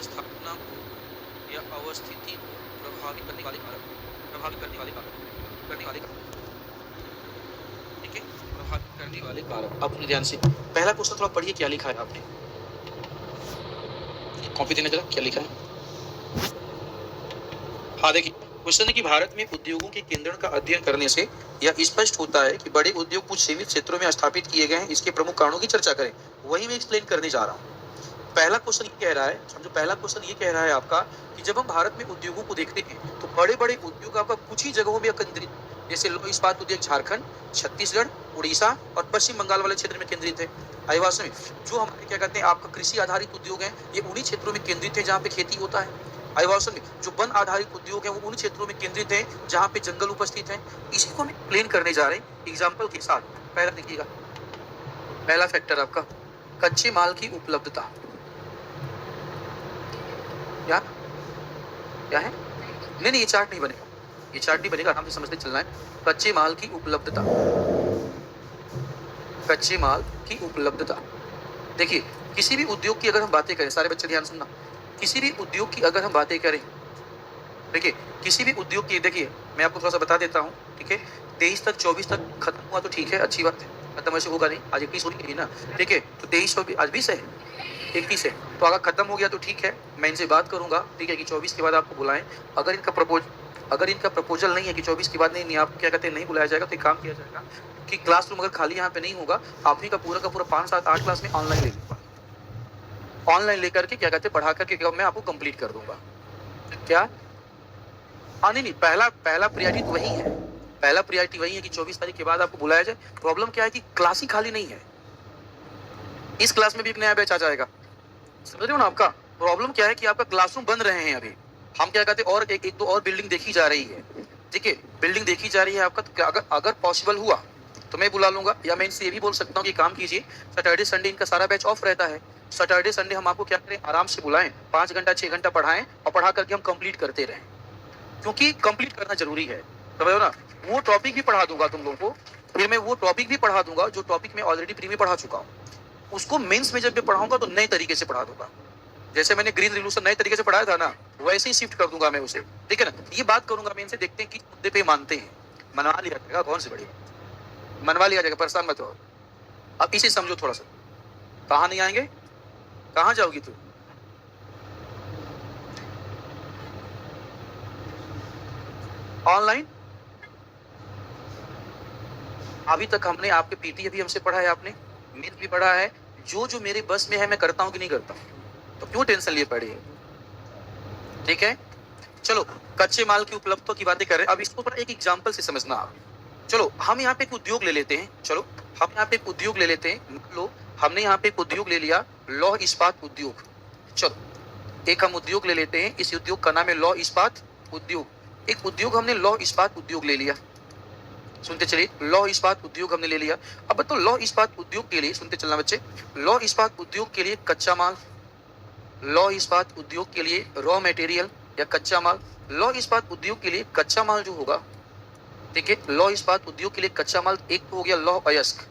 स्थापना को या अवस्थिति को प्रभावित करने वाले कारक, प्रभावित करने वाले कारक, ठीक है, प्रभावित करने वाले कारक। अब ध्यान से पहला क्वेश्चन थोड़ा पढ़िए, क्या लिखा है आपने, कॉपी देना जरा, क्या लिखा है। हाँ देखिए, क्वेश्चन है कि भारत में उद्योगों के केंद्रण का अध्ययन करने से यह स्पष्ट होता है कि बड़े उद्योग कुछ सीमित क्षेत्रों में स्थापित किए गए हैं। इसके प्रमुख कारणों की चर्चा करें। वही मैं एक्सप्लेन करने जा रहा हूँ। पहला क्वेश्चन ये कह रहा है, समझो, पहला क्वेश्चन ये कह रहा है आपका कि जब हम भारत में उद्योगों को देखते हैं तो बड़े बड़े उद्योग आपका कुछ ही जगहों में केंद्रित, जैसे लौह इस्पात उद्योग झारखंड, छत्तीसगढ़, उड़ीसा और पश्चिम बंगाल वाले क्षेत्र में केंद्रित है। आदिवासी में जो हमारे क्या कहते हैं आपका कृषि आधारित उद्योग है, ये उन्हीं क्षेत्रों में केंद्रित है जहाँ पे खेती होता है। आदिवासी में जो वन आधारित उद्योग है वो उन क्षेत्रों में केंद्रित है जहाँ पे जंगल उपस्थित है। इसी को हम एक्सप्लेन करने जा रहे हैं एग्जाम्पल के साथ। पहला देखिएगा, पहला फैक्टर आपका कच्चे माल की उपलब्धता। क्या क्या है? नहीं, ये चार्ट नहीं बनेगा, ये चार्ट नहीं बनेगा, आराम से समझते चलना है। कच्चे माल की उपलब्धता, कच्चे माल की उपलब्धता। देखिए, किसी भी उद्योग की अगर हम बातें करें, सारे बच्चे ध्यान सुनना, किसी भी उद्योग की अगर हम बातें करें, देखिए किसी भी उद्योग की, देखिए मैं आपको थोड़ा सा बता देता हूँ, ठीक है। 23 तक 24 तक खत्म हुआ तो ठीक है, अच्छी बात है, खत्म ऐसे होगा नहीं, आज 21 हो गई ना, ठीक है। तो 23 24 आज 20 है, 21 है, तो अगर खत्म हो गया तो ठीक है, मैं इनसे बात करूंगा, ठीक है, कि 24 के बाद आपको बुलाएं। अगर इनका प्रपोजल नहीं है कि 24 के बाद नहीं आपको क्या कहते हैं नहीं बुलाया जाएगा, तो एक काम किया जाएगा कि क्लासरूम अगर खाली यहाँ पे नहीं होगा, आप ही का पूरा 5 7 8 क्लास में ऑनलाइन ले लूंगा, ऑनलाइन लेकर के क्या कहते हैं पढ़ा करके मैं आपको कंप्लीट कर दूंगा। क्या? हाँ नहीं, पहला प्रायोरिटी तो वही है, पहला प्रायोरिटी वही है कि 24 तारीख के बाद आपको बुलाया जाए। प्रॉब्लम क्या है कि क्लास ही खाली नहीं है, इस क्लास में भी एक नया बैच आ जाएगा, समझ रहे हो ना। आपका प्रॉब्लम क्या है कि आपका क्लासरूम बन रहे हैं अभी, हम क्या कहते हैं और एक दो और बिल्डिंग देखी जा रही है, ठीक है, बिल्डिंग देखी जा रही है आपका। तो अगर पॉसिबल हुआ तो मैं बुला लूंगा, या मैं इनसे ये भी बोल सकता हूँ कि काम कीजिए, सैटरडे संडे इनका सारा बैच ऑफ रहता है, सैटरडे संडे हम आपको क्या करें, आराम से बुलाएं, 5 घंटा 6 घंटा पढ़ाएं और पढ़ा करके हम कंप्लीट करते रहें, क्योंकि कंप्लीट करना जरूरी है, समझो ना। वो टॉपिक भी पढ़ा दूंगा तुम लोगों को, फिर मैं वो टॉपिक भी पढ़ा दूंगा जो टॉपिक मैं ऑलरेडी प्री में पढ़ा चुका हूँ, उसको मेंस में जब मैं पढ़ाऊंगा तो नए तरीके से पढ़ा दूंगा। जैसे मैंने ग्रीन रिवॉल्यूशन नए तरीके से पढ़ाया था ना, वैसे ही शिफ्ट कर दूंगा मैं उसे, ठीक है ना। ये बात करूंगा मैं इनसे, देखते हैं कि मुद्दे पे मानते हैं, मनवा लिया जाएगा, कौन सी बड़ी मनवा लिया जाएगा, परेशान मत हो। अब इसे समझो थोड़ा सा, कहाँ नहीं आएंगे, कहाँ जाओगी तू? ऑनलाइन। अभी तक हमने आपके पीटी भी हमसे पढ़ा है, आपने मेथ भी पढ़ा है, जो मेरे बस में है मैं करता हूँ कि नहीं करता हूँ, तो क्यों टेंशन लिए पड़ी है, ठीक है। चलो कच्चे माल की उपलब्धता की बातें कर रहे हैं, अब इसको एक एग्जांपल से समझना आप। चलो हम यहाँ पे एक उद्योग ले लेते हैं, चलो हम यहाँ पे एक उद्योग ले लेते हैं, लो हमने यहाँ पे एक उद्योग ले लिया, लौह इस्पात उद्योग। चलो एक हम उद्योग ले लेते हैं, इस उद्योग का नाम है लौह इस्पात उद्योग। एक उद्योग हमने लौह इस्पात उद्योग ले लिया, सुनते चलिए, लौह इस्पात उद्योग हमने ले लिया। अब तो लौह इस्पात उद्योग के लिए, सुनते चलना बच्चे, लौह इस्पात उद्योग के लिए कच्चा माल, लौह इस्पात उद्योग के लिए रॉ मटेरियल या कच्चा माल, लौह इस्पात उद्योग के लिए कच्चा माल जो होगा, ठीक है, लौह इस्पात उद्योग के लिए कच्चा माल एक हो गया लौह अयस्क,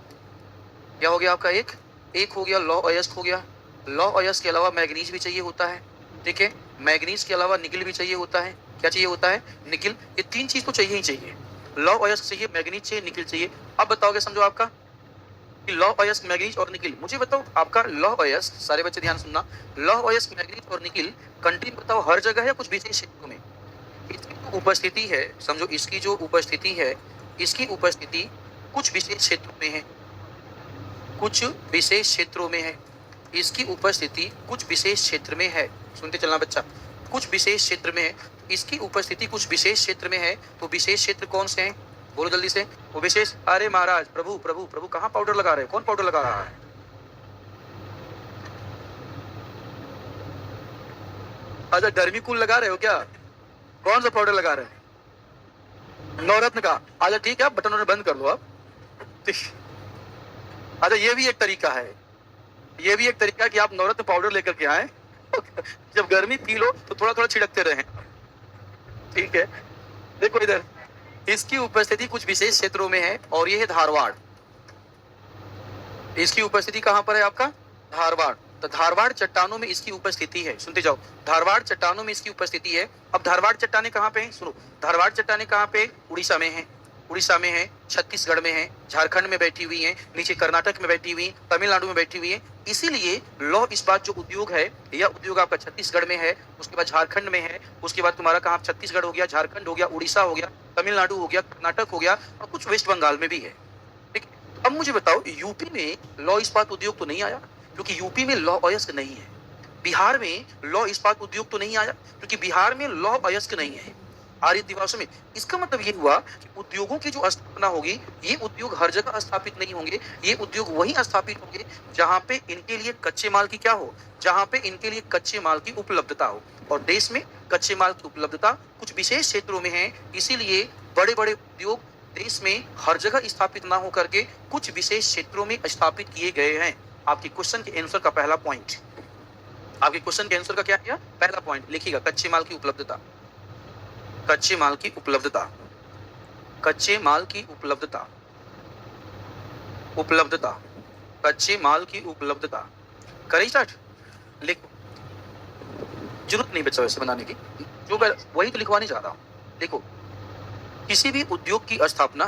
क्या हो गया आपका, एक हो गया लौह अयस्क हो गया। लौह अयस्क के अलावा मैग्नीज भी चाहिए होता है, ठीक है, मैग्नीज के अलावा निकिल भी चाहिए होता है, क्या चाहिए होता है, निकिल। ये 3 चीज तो चाहिए ही चाहिए, लौह अयस्क चाहिए, मैग्नीज चाहिए, निकिल चाहिए। अब बताओगे, समझो आपका कि लौह अयस्क, मैग्नीज और निकिल, मुझे बताओ आपका लौह अयस्क, सारे बच्चे ध्यान सुनना, लौह अयस्क, मैग्नीज और निकिल कंट्री बताओ हर जगह है, कुछ विशेष क्षेत्रों में इसकी जो उपस्थिति है, समझो इसकी जो उपस्थिति है, इसकी उपस्थिति कुछ विशेष क्षेत्रों में है, कुछ विशेष क्षेत्रों में है, इसकी उपस्थिति कुछ विशेष क्षेत्र में है, सुनते चलना बच्चा, कुछ विशेष क्षेत्र में है, इसकी उपस्थिति कुछ विशेष क्षेत्र में है। तो विशेष क्षेत्र कौन से हैं, बोलो जल्दी से, वो विशेष। अरे महाराज, प्रभु प्रभु प्रभु, कहाँ पाउडर लगा रहे हो, कौन पाउडर लगा रहा है? अच्छा डर्मिकूल लगा रहे हो क्या, कौन सा पाउडर लगा रहे हैं? नवरत्न का। अच्छा ठीक है, बटन बंद कर लो अब। अच्छा ये भी एक तरीका है, ये भी एक तरीका कि आप नवरत्न पाउडर लेकर के आए, जब गर्मी फील हो तो थोड़ा थोड़ा छिड़कते रहें, ठीक है। देखो इधर, इसकी उपस्थिति कुछ विशेष क्षेत्रों में है और ये है धारवाड़। इसकी उपस्थिति कहां पर है आपका, धारवाड़। तो धारवाड़ चट्टानों में इसकी उपस्थिति है। सुनते जाओ, धारवाड़ चट्टानों में इसकी उपस्थिति है। अब धारवाड़ चट्टानें कहाँ पे हैं? सुनो, धारवाड़ चट्टानें कहाँ पे? उड़ीसा में है, उड़ीसा में है, छत्तीसगढ़ में है, झारखंड में बैठी हुई है, नीचे कर्नाटक में बैठी हुई, तमिलनाडु में बैठी हुई है। इसीलिए लौह इस्पात जो उद्योग है, यह उद्योग आपका छत्तीसगढ़ में है, उसके बाद झारखंड में है, उसके बाद तुम्हारा कहाँ? छत्तीसगढ़ हो गया, झारखंड हो गया, उड़ीसा हो गया, तमिलनाडु हो गया, कर्नाटक हो गया और कुछ वेस्ट बंगाल में भी है। ठीक है, अब मुझे बताओ, यूपी में लौह इस्पात उद्योग तो नहीं आया क्योंकि यूपी में लौह अयस्क नहीं है। बिहार में लौह इस्पात उद्योग तो नहीं आया क्योंकि बिहार में लौह अयस्क नहीं है। आर्य दिवसों में इसका मतलब ये हुआ कि उद्योगों की जो स्थापना होगी, ये उद्योग हर जगह स्थापित नहीं होंगे, ये उद्योग वहीं स्थापित होंगे जहां पे इनके लिए कच्चे माल की क्या हो, जहां पे इनके लिए कच्चे माल की उपलब्धता हो। और देश में कच्चे माल की उपलब्धता कुछ विशेष क्षेत्रों में है, इसीलिए बड़े बड़े उद्योग देश में हर जगह स्थापित ना होकर के कुछ विशेष क्षेत्रों में स्थापित किए गए हैं। आपके क्वेश्चन के आंसर का पहला पॉइंट, आपके क्वेश्चन के आंसर का क्या है? पहला पॉइंट लिखिएगा, कच्चे माल की उपलब्धता, कच्चे माल की उपलब्धता, कच्चे माल की उपलब्धता, उपलब्धता, कच्चे माल की उपलब्धता। करें स्टार्ट? लिखो, जरूरत नहीं बच्चा वैसे बनाने की, जो मैं वही तो लिखवाने जा रहा हूं। देखो, किसी भी उद्योग की स्थापना,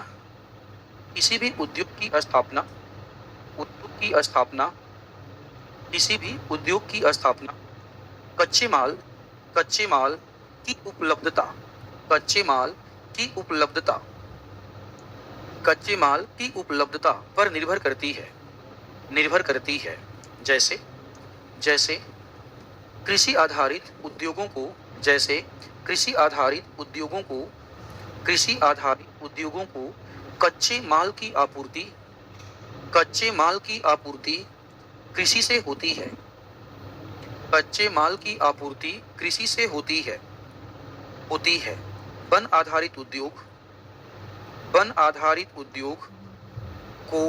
किसी भी उद्योग की स्थापना, उद्योग की स्थापना, किसी भी उद्योग की स्थापना कच्चे माल, कच्चे माल की उपलब्धता, कच्चे माल की उपलब्धता, कच्चे माल की उपलब्धता पर निर्भर करती है, निर्भर करती है। जैसे जैसे कृषि आधारित उद्योगों को, जैसे कृषि आधारित उद्योगों को, कृषि आधारित उद्योगों को कच्चे माल की आपूर्ति, कच्चे माल की आपूर्ति कृषि से होती है, कच्चे माल की आपूर्ति कृषि से होती है, होती है। वन आधारित उद्योग, वन आधारित उद्योग को,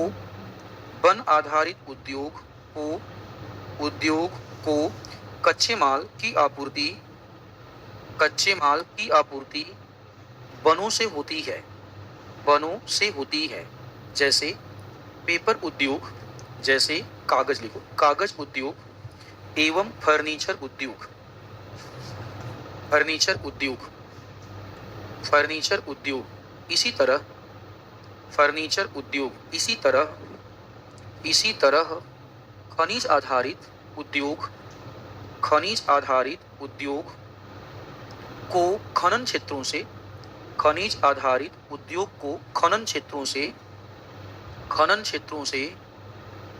वन आधारित उद्योग को, उद्योग को कच्चे माल की आपूर्ति, कच्चे माल की आपूर्ति वनों से होती है, वनों से होती है। जैसे पेपर उद्योग, जैसे कागज लिखो, कागज उद्योग एवं फर्नीचर उद्योग, फर्नीचर उद्योग, फर्नीचर उद्योग इसी तरह, फर्नीचर उद्योग इसी तरह, इसी तरह खनिज आधारित उद्योग, खनिज आधारित उद्योग को खनन क्षेत्रों से, खनिज आधारित उद्योग को खनन क्षेत्रों से, खनन क्षेत्रों से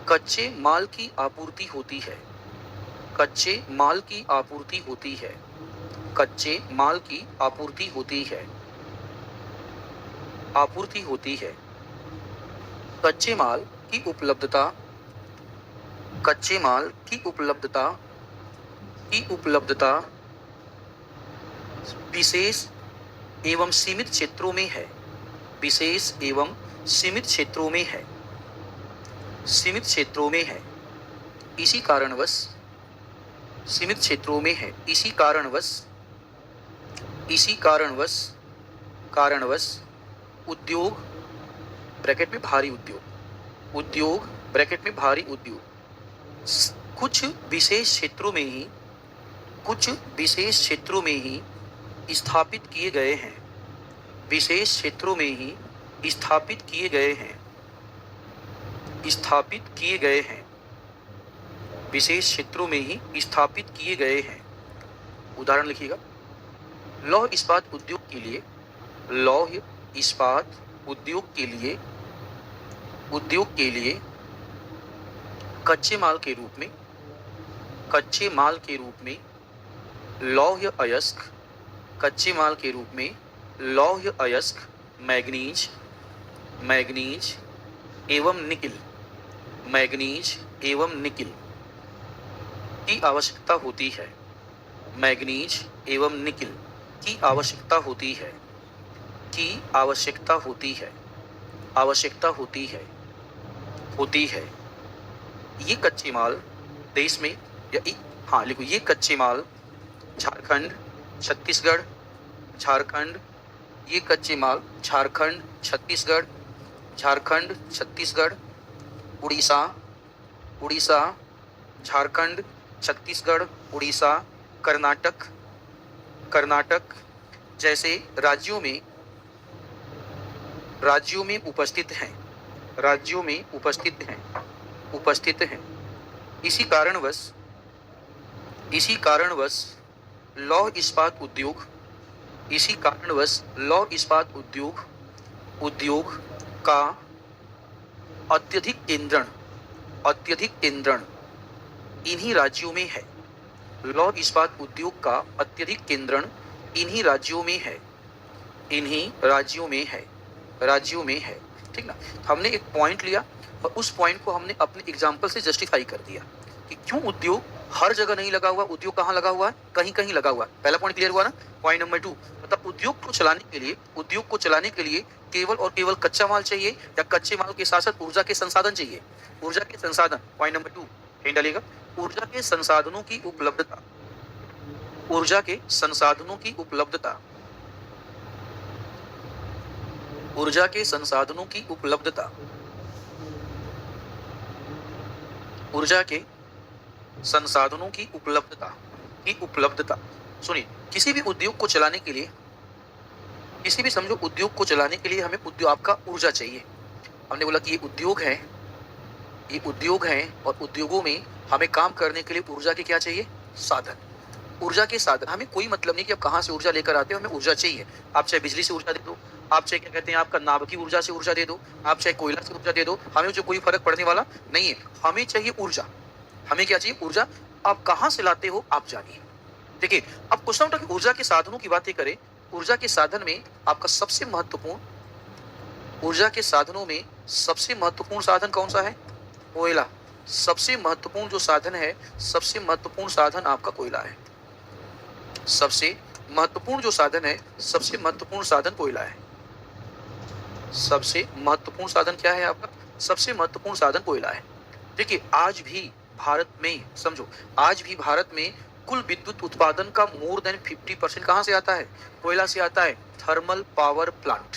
कच्चे माल की आपूर्ति होती है, कच्चे माल की आपूर्ति होती है, कच्चे माल की आपूर्ति होती है, आपूर्ति होती है। कच्चे माल की उपलब्धता, कच्चे माल की उपलब्धता, की उपलब्धता विशेष एवं सीमित क्षेत्रों में है, विशेष एवं सीमित क्षेत्रों में है, सीमित क्षेत्रों में है। इसी कारणवश, सीमित क्षेत्रों में है, इसी कारणवश, इसी कारणवश, कारणवश उद्योग ब्रैकेट में भारी उद्योग, उद्योग ब्रैकेट में भारी उद्योग कुछ विशेष क्षेत्रों में ही, कुछ विशेष क्षेत्रों में ही स्थापित किए गए हैं, विशेष क्षेत्रों में ही स्थापित किए गए हैं, स्थापित किए गए हैं, विशेष क्षेत्रों में ही स्थापित किए गए हैं। उदाहरण लिखिएगा, लौह इस्पात उद्योग के लिए, लौह इस्पात उद्योग के लिए, उद्योग के लिए कच्चे माल के रूप में, कच्चे माल के रूप में लौह अयस्क, कच्चे माल के रूप में लौह अयस्क, मैग्नीज, मैग्नीज एवं निकिल, मैग्नीज एवं निकिल की आवश्यकता होती है, मैग्नीज एवं निकिल की आवश्यकता होती है, की आवश्यकता होती है, आवश्यकता होती है, होती है। ये कच्चे माल देश में या हाँ लिखो, ये कच्चे माल झारखंड, छत्तीसगढ़, झारखंड, ये कच्चे माल झारखंड, छत्तीसगढ़, झारखंड, छत्तीसगढ़, उड़ीसा, उड़ीसा, झारखंड, छत्तीसगढ़, उड़ीसा, कर्नाटक जैसे राज्यों में उपस्थित हैं, उपस्थित हैं। इसी कारणवश लौह इस्पात उद्योग का अत्यधिक केंद्रण इन्हीं राज्यों में है। लौह इस्पात उद्योग का अत्यधिक केंद्रण इन्हीं राज्यों में है। ठीक ना। हमने एक पॉइंट लिया और उस पॉइंट को हमने अपने एग्जाम्पल से जस्टिफाई कर दिया कि क्यों उद्योग हर जगह नहीं लगा हुआ, उद्योग कहाँ लगा हुआ है, कहीं कहीं लगा हुआ है। पहला पॉइंट क्लियर हुआ ना। पॉइंट नंबर 2, मतलब उद्योग को चलाने के लिए केवल और केवल कच्चा माल चाहिए या कच्चे माल के साथ साथ ऊर्जा के संसाधन चाहिए। ऊर्जा के संसाधन, पॉइंट नंबर 2 कहीं डालेगा। ऊर्जा के संसाधनों की उपलब्धता, ऊर्जा के संसाधनों की उपलब्धता सुनिए, किसी भी उद्योग को चलाने के लिए, उद्योग को चलाने के लिए हमें आपका ऊर्जा चाहिए। हमने बोला कि ये उद्योग है और उद्योगों में हमें काम करने के लिए ऊर्जा के क्या चाहिए, साधन। ऊर्जा के साधन, हमें कोई मतलब नहीं कि आप कहाँ से ऊर्जा लेकर आते हो, हमें ऊर्जा चाहिए। आप चाहे बिजली से ऊर्जा दे दो, आप चाहे क्या कहते हैं आपका नाभिक की ऊर्जा से ऊर्जा दे दो, आप चाहे कोयला से ऊर्जा दे दो, हमें जो कोई फर्क पड़ने वाला नहीं है। हमें चाहिए ऊर्जा। हमें क्या चाहिए, ऊर्जा। आप कहाँ से लाते हो आप जानिए। देखिए, अब क्वेश्चन उठा कि ऊर्जा के साधनों की बातें करें। ऊर्जा के साधन में आपका सबसे महत्वपूर्ण साधन कौन सा है, कोयला। सबसे महत्वपूर्ण जो साधन है, सबसे महत्वपूर्ण साधन आपका कोयला है। सबसे महत्वपूर्ण जो साधन है, सबसे महत्वपूर्ण साधन कोयला है। सबसे महत्वपूर्ण साधन क्या है आपका, सबसे महत्वपूर्ण साधन कोयला है। देखिए, आज भी भारत में कुल विद्युत उत्पादन का मोर देन 50% कहां से आता है, कोयला से आता है। थर्मल पावर प्लांट,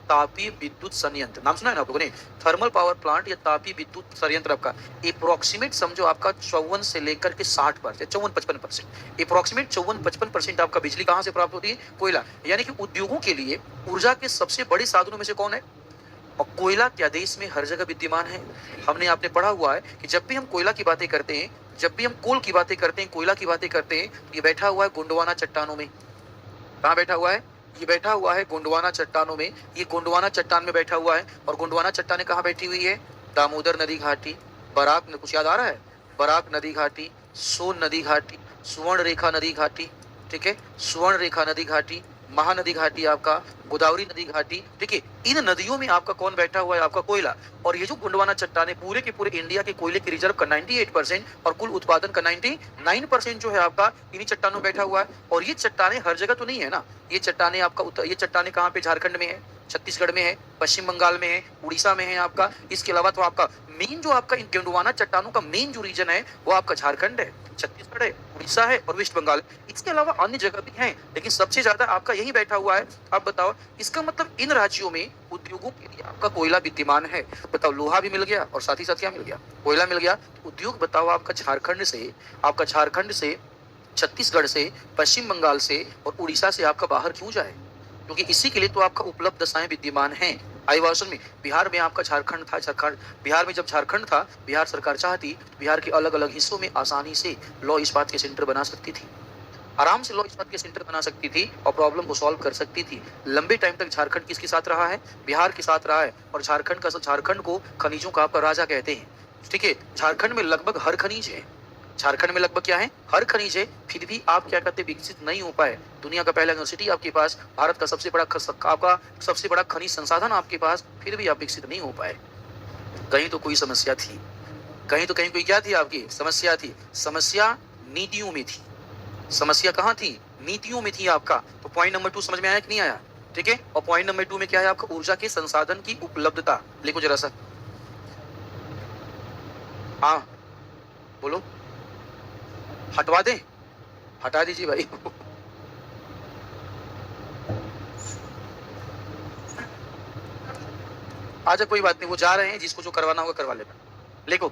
तापीय विद्युत संयंत्र, नाम सुना है ना आप लोगों ने, थर्मल पावर प्लांट या तापीय विद्युत संयंत्र आपका अप्रोक्सीमेट समझो आपका 54 से लेकर के 60%, 54-55%, अप्रोक्सीमेट 54-55% आपका बिजली कहां से प्राप्त होती है, कोयला। यानी कि उद्योगों के लिए ऊर्जा के सबसे बड़े साधनों में से कौन है, और कोयला क्या देश में हर जगह विद्यमान है। हमने आपने पढ़ा हुआ है कि जब भी हम कोयला की बातें करते हैं, जब भी हम कोल की बातें करते हैं, कोयला की बातें करते हैं, तो ये बैठा हुआ है गोंडवाना चट्टानों में। कहाँ बैठा हुआ है, ये बैठा हुआ है गोंडवाना चट्टानों में। ये गोंडवाना चट्टान में बैठा हुआ है। और गोंडवाना चट्टानें कहाँ बैठी हुई है, दामोदर नदी घाटी, बराक, कुछ याद आ रहा है, बराक नदी घाटी, सोन नदी घाटी, सुवर्ण रेखा नदी घाटी, ठीक है, सुवर्ण रेखा नदी घाटी, महानदी घाटी आपका, गोदावरी नदी घाटी। देखिए, इन नदियों में आपका कौन बैठा हुआ है, आपका कोयला। और ये जो गोंडवाना चट्टानें पूरे के पूरे इंडिया के कोयले के रिजर्व का 98% और कुल उत्पादन का 99% जो है आपका इन्हीं चट्टानों में बैठा हुआ है। और ये चट्टानें हर जगह तो नहीं है ना, ये चट्टानें आपका ये चट्टानें कहाँ पे, झारखंड में है, छत्तीसगढ़ में है, पश्चिम बंगाल में है, उड़ीसा में है आपका। इसके अलावा तो आपका मेन जो आपका इन गोंडवाना चट्टानों का मेन जो रीजन है वो आपका झारखंड है, छत्तीसगढ़ है, उड़ीसा है और वेस्ट बंगाल। इसके अलावा अन्य जगह भी हैं, लेकिन सबसे ज्यादा आपका यही बैठा हुआ है। आप बताओ, इसका मतलब इन राज्यों में उद्योगों के लिए आपका कोयला विद्यमान है। बताओ, लोहा भी मिल गया और साथ ही साथ क्या मिल गया, कोयला मिल गया। उद्योग बताओ आपका झारखंड से, छत्तीसगढ़ से, पश्चिम बंगाल से और उड़ीसा से आपका बाहर क्यों जाए, क्योंकि इसी के लिए तो आपका उपलब्ध दशाएं विद्यमान हैं। आदिवासी में बिहार में आपका झारखंड था, बिहार में जब झारखंड था, बिहार सरकार चाहती बिहार के अलग अलग हिस्सों में आसानी से लौह इस्पात के सेंटर बना सकती थी, आराम से लौह इस्पात के सेंटर बना सकती थी और प्रॉब्लम को सॉल्व कर सकती थी। लंबे टाइम तक झारखंड किसके साथ रहा है, बिहार के साथ रहा है। और झारखंड को खनिजों का आपका राजा कहते हैं। ठीक है, झारखंड में लगभग हर खनिज है, झारखंड में लगभग क्या है, हर खनिज है। फिर भी आप क्या कहते, विकसित नहीं हो पाए। दुनिया का पहला यूनिवर्सिटी आपके पास, भारत का सबसे बड़ा खनिज संसाधन आपके पास, फिर भी आप विकसित नहीं हो पाए। कहीं तो कोई समस्या थी, कहीं कोई क्या थी, आपकी समस्या थी। समस्या नीतियों में थी। समस्या कहाँ थी, नीतियों में थी आपका। तो पॉइंट नंबर 2 समझ में आया कि नहीं आया, ठीक है। और पॉइंट नंबर 2 में क्या है आपका, ऊर्जा के संसाधन की उपलब्धता। लिखो जरा सा, हाँ बोलो, हटवा दें, हटा दीजिए भाई। अच्छा कोई बात नहीं, वो जा रहे हैं, जिसको जो करवाना होगा करवा लेना। लिखो,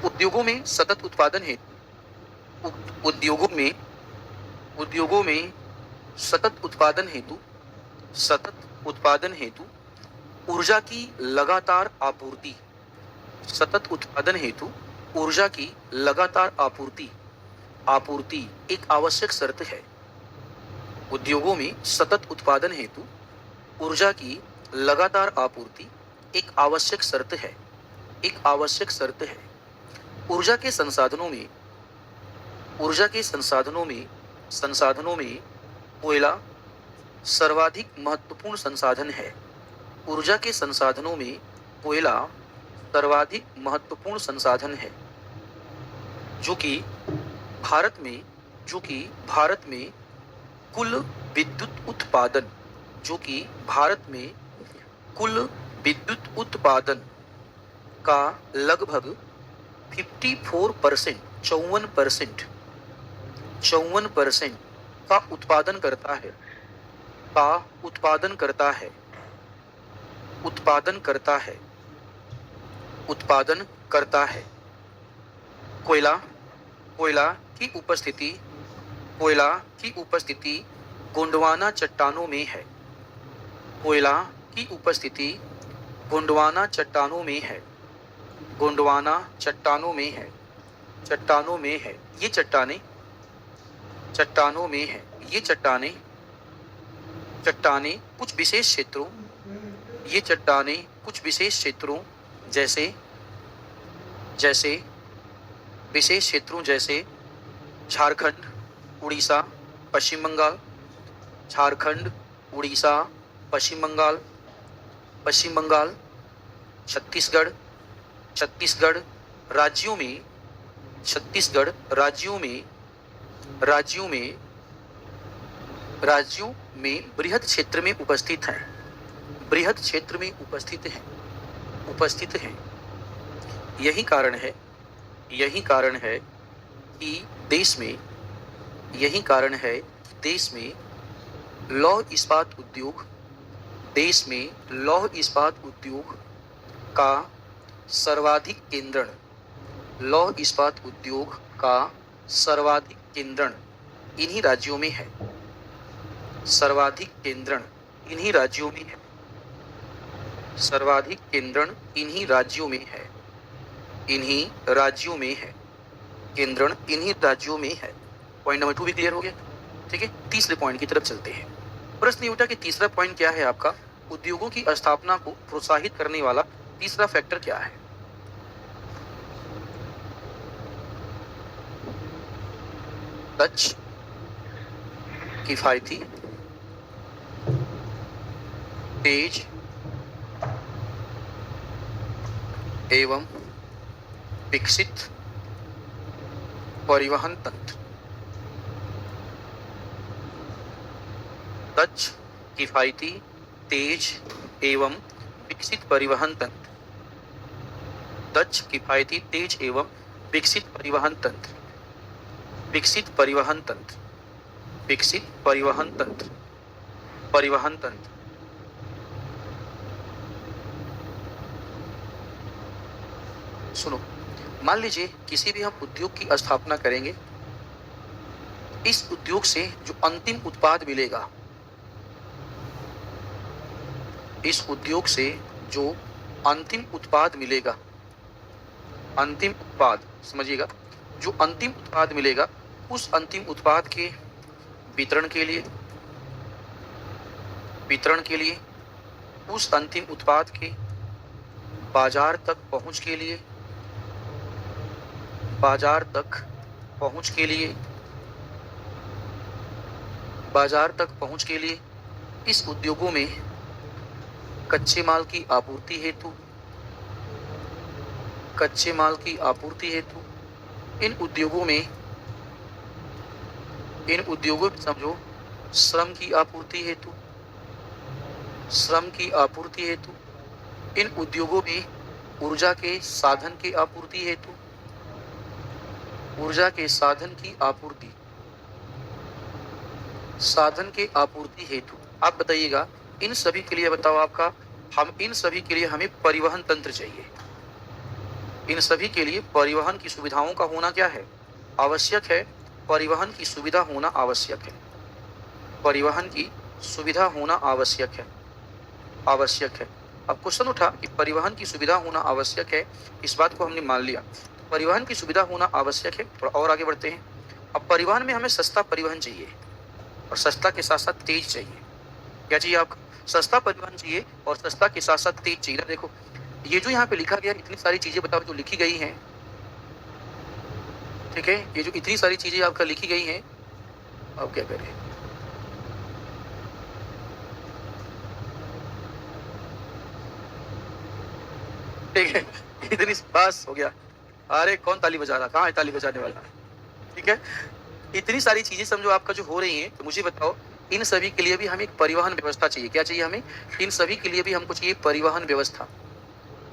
उद्योगों में सतत उत्पादन हेतु उद्योगों में सतत उत्पादन हेतु ऊर्जा की लगातार आपूर्ति सतत उत्पादन हेतु ऊर्जा की लगातार आपूर्ति एक आवश्यक शर्त है। उद्योगों में सतत उत्पादन हेतु ऊर्जा की लगातार आपूर्ति एक आवश्यक शर्त है। ऊर्जा के संसाधनों में कोयला सर्वाधिक महत्वपूर्ण संसाधन है। ऊर्जा के संसाधनों में कोयला सर्वाधिक महत्वपूर्ण संसाधन है, जो कि भारत में कुल विद्युत उत्पादन का लगभग 54% 54% का उत्पादन करता है। कोयला की उपस्थिति गोंडवाना चट्टानों में है। कोयला की उपस्थिति गोंडवाना चट्टानों में है। ये चट्टानें कुछ विशेष क्षेत्रों जैसे झारखंड, उड़ीसा, पश्चिम बंगाल, छत्तीसगढ़ राज्यों में बृहद क्षेत्र में उपस्थित हैं। यही कारण है कि देश में लौह इस्पात उद्योग का सर्वाधिक केंद्रण इन्हीं राज्यों में है। पॉइंट नंबर 2 भी क्लियर हो गया। ठीक है, तीसरे पॉइंट की तरफ चलते हैं। प्रश्न ये उठा कि तीसरा पॉइंट क्या है आपका? उद्योगों की स्थापना को प्रोत्साहित करने वाला तीसरा फैक्टर क्या है? दक्ष, किफायती, तेज एवं विकसित परिवहन तंत्र। दक्ष, किफायती, तेज एवं विकसित परिवहन तंत्र। परिवहन तंत्र। सुनो, मान लीजिए किसी भी हम उद्योग की स्थापना करेंगे। इस उद्योग से जो अंतिम उत्पाद मिलेगा, समझिएगा, जो अंतिम उत्पाद मिलेगा, उस अंतिम उत्पाद के वितरण के लिए, उस अंतिम उत्पाद के बाजार तक पहुंच के लिए इस उद्योगों में कच्चे माल की आपूर्ति हेतु इन उद्योगों में समझो श्रम की आपूर्ति हेतु इन उद्योगों में ऊर्जा के साधन की आपूर्ति हेतु। आप बताइएगा, इन सभी के लिए बताओ आपका, इन सभी के लिए हमें परिवहन तंत्र चाहिए। इन सभी के लिए परिवहन की सुविधाओं का होना क्या है? आवश्यक है। परिवहन की सुविधा होना आवश्यक है। परिवहन की सुविधा होना आवश्यक है। आवश्यक है। अब क्वेश्चन उठा कि परिवहन की सुविधा होना आवश्यक है, इस बात को हमने मान लिया। परिवहन की सुविधा होना आवश्यक है। थोड़ा और आगे बढ़ते हैं। अब परिवहन में हमें सस्ता परिवहन चाहिए और सस्ता के साथ साथ तेज चाहिए। क्या चाहिए आपको? सस्ता परिवहन चाहिए और सस्ता के साथ साथ तेज चाहिए। देखो ये जो यहाँ पे लिखा गया, इतनी सारी चीजें बताओ जो लिखी गई हैं, ठीक है, ये जो इतनी सारी चीजें आपका लिखी गई हैं, अब क्या करें? ठीक है, इतनी बस हो गया। अरे कौन ताली बजा रहा? कहाँ है ताली बजाने वाला? ठीक है, इतनी सारी चीजें समझो आपका जो हो रही हैं, तो मुझे बताओ इन सभी के लिए भी हमें एक परिवहन व्यवस्था चाहिए। क्या चाहिए हमें? इन सभी के लिए भी हमको चाहिए परिवहन व्यवस्था।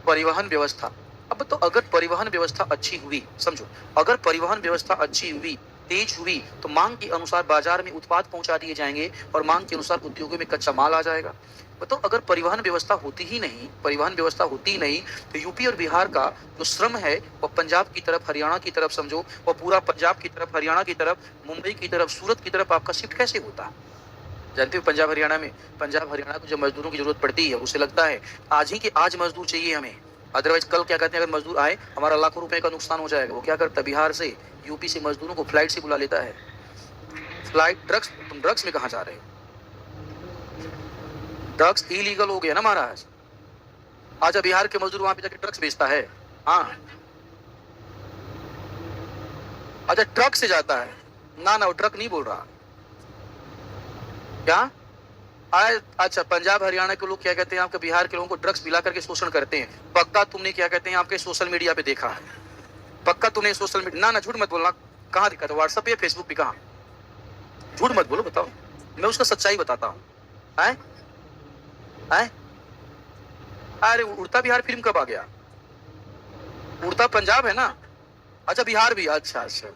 परिवहन व्यवस्था। अब तो अगर परिवहन व्यवस्था अच्छी हुई, समझो, अगर परिवहन व्यवस्था अच्छी हुई, तेज हुई, तो मांग के अनुसार बाजार में उत्पाद पहुंचा दिए जाएंगे और मांग के अनुसार उद्योगों में कच्चा माल आ जाएगा। तो अगर परिवहन व्यवस्था होती ही नहीं, परिवहन व्यवस्था होती ही नहीं, तो यूपी और बिहार का जो श्रम है वो पंजाब की तरफ, हरियाणा की तरफ, समझो, वो पूरा पंजाब की तरफ, हरियाणा की तरफ, मुंबई की तरफ, सूरत की तरफ आपका शिफ्ट कैसे होता? जानते हो पंजाब हरियाणा में, पंजाब हरियाणा को जब मजदूरों की जरूरत पड़ती है, उसे लगता है आज ही के आज मजदूर चाहिए हमें, अदरवाइज कल क्या कहते हैं, अगर मजदूर आए हमारा लाखों रुपए का नुकसान हो जाएगा। वो क्या करता है, बिहार से, यूपी से मजदूरों को फ्लाइट से बुला लेता है। फ्लाइट, ड्रग्स, तुम ड्रग्स में कहाँ जा रहे हो? ड्रग्स इलीगल हो गया ना महाराज। आजा बिहार के मजदूर वहां पे जाके ड्रग्स बेचता है। हाँ, अच्छा ट्रक से जाता है। ना ना, वो ट्रक नहीं बोल रहा। क्या आए? अच्छा, पंजाब हरियाणा के लोग क्या कहते हैं, आपके बिहार के लोगों को ड्रग्स पिला करके शोषण करते हैं। पक्का तुमने क्या कहते हैं आपके सोशल मीडिया पे देखा है? पक्का तुमने सोशल मीडिया, ना ना झूठ मत बोलना, कहाँ दिखा था? व्हाट्सएप पे, फेसबुक पे, कहाँ? झूठ मत बोलो, बताओ, मैं उसका सच्चाई बताता हूँ। आए आए, अरे उड़ता बिहार फिल्म कब आ गया? उड़ता पंजाब है ना? अच्छा बिहार भी, अच्छा अच्छा,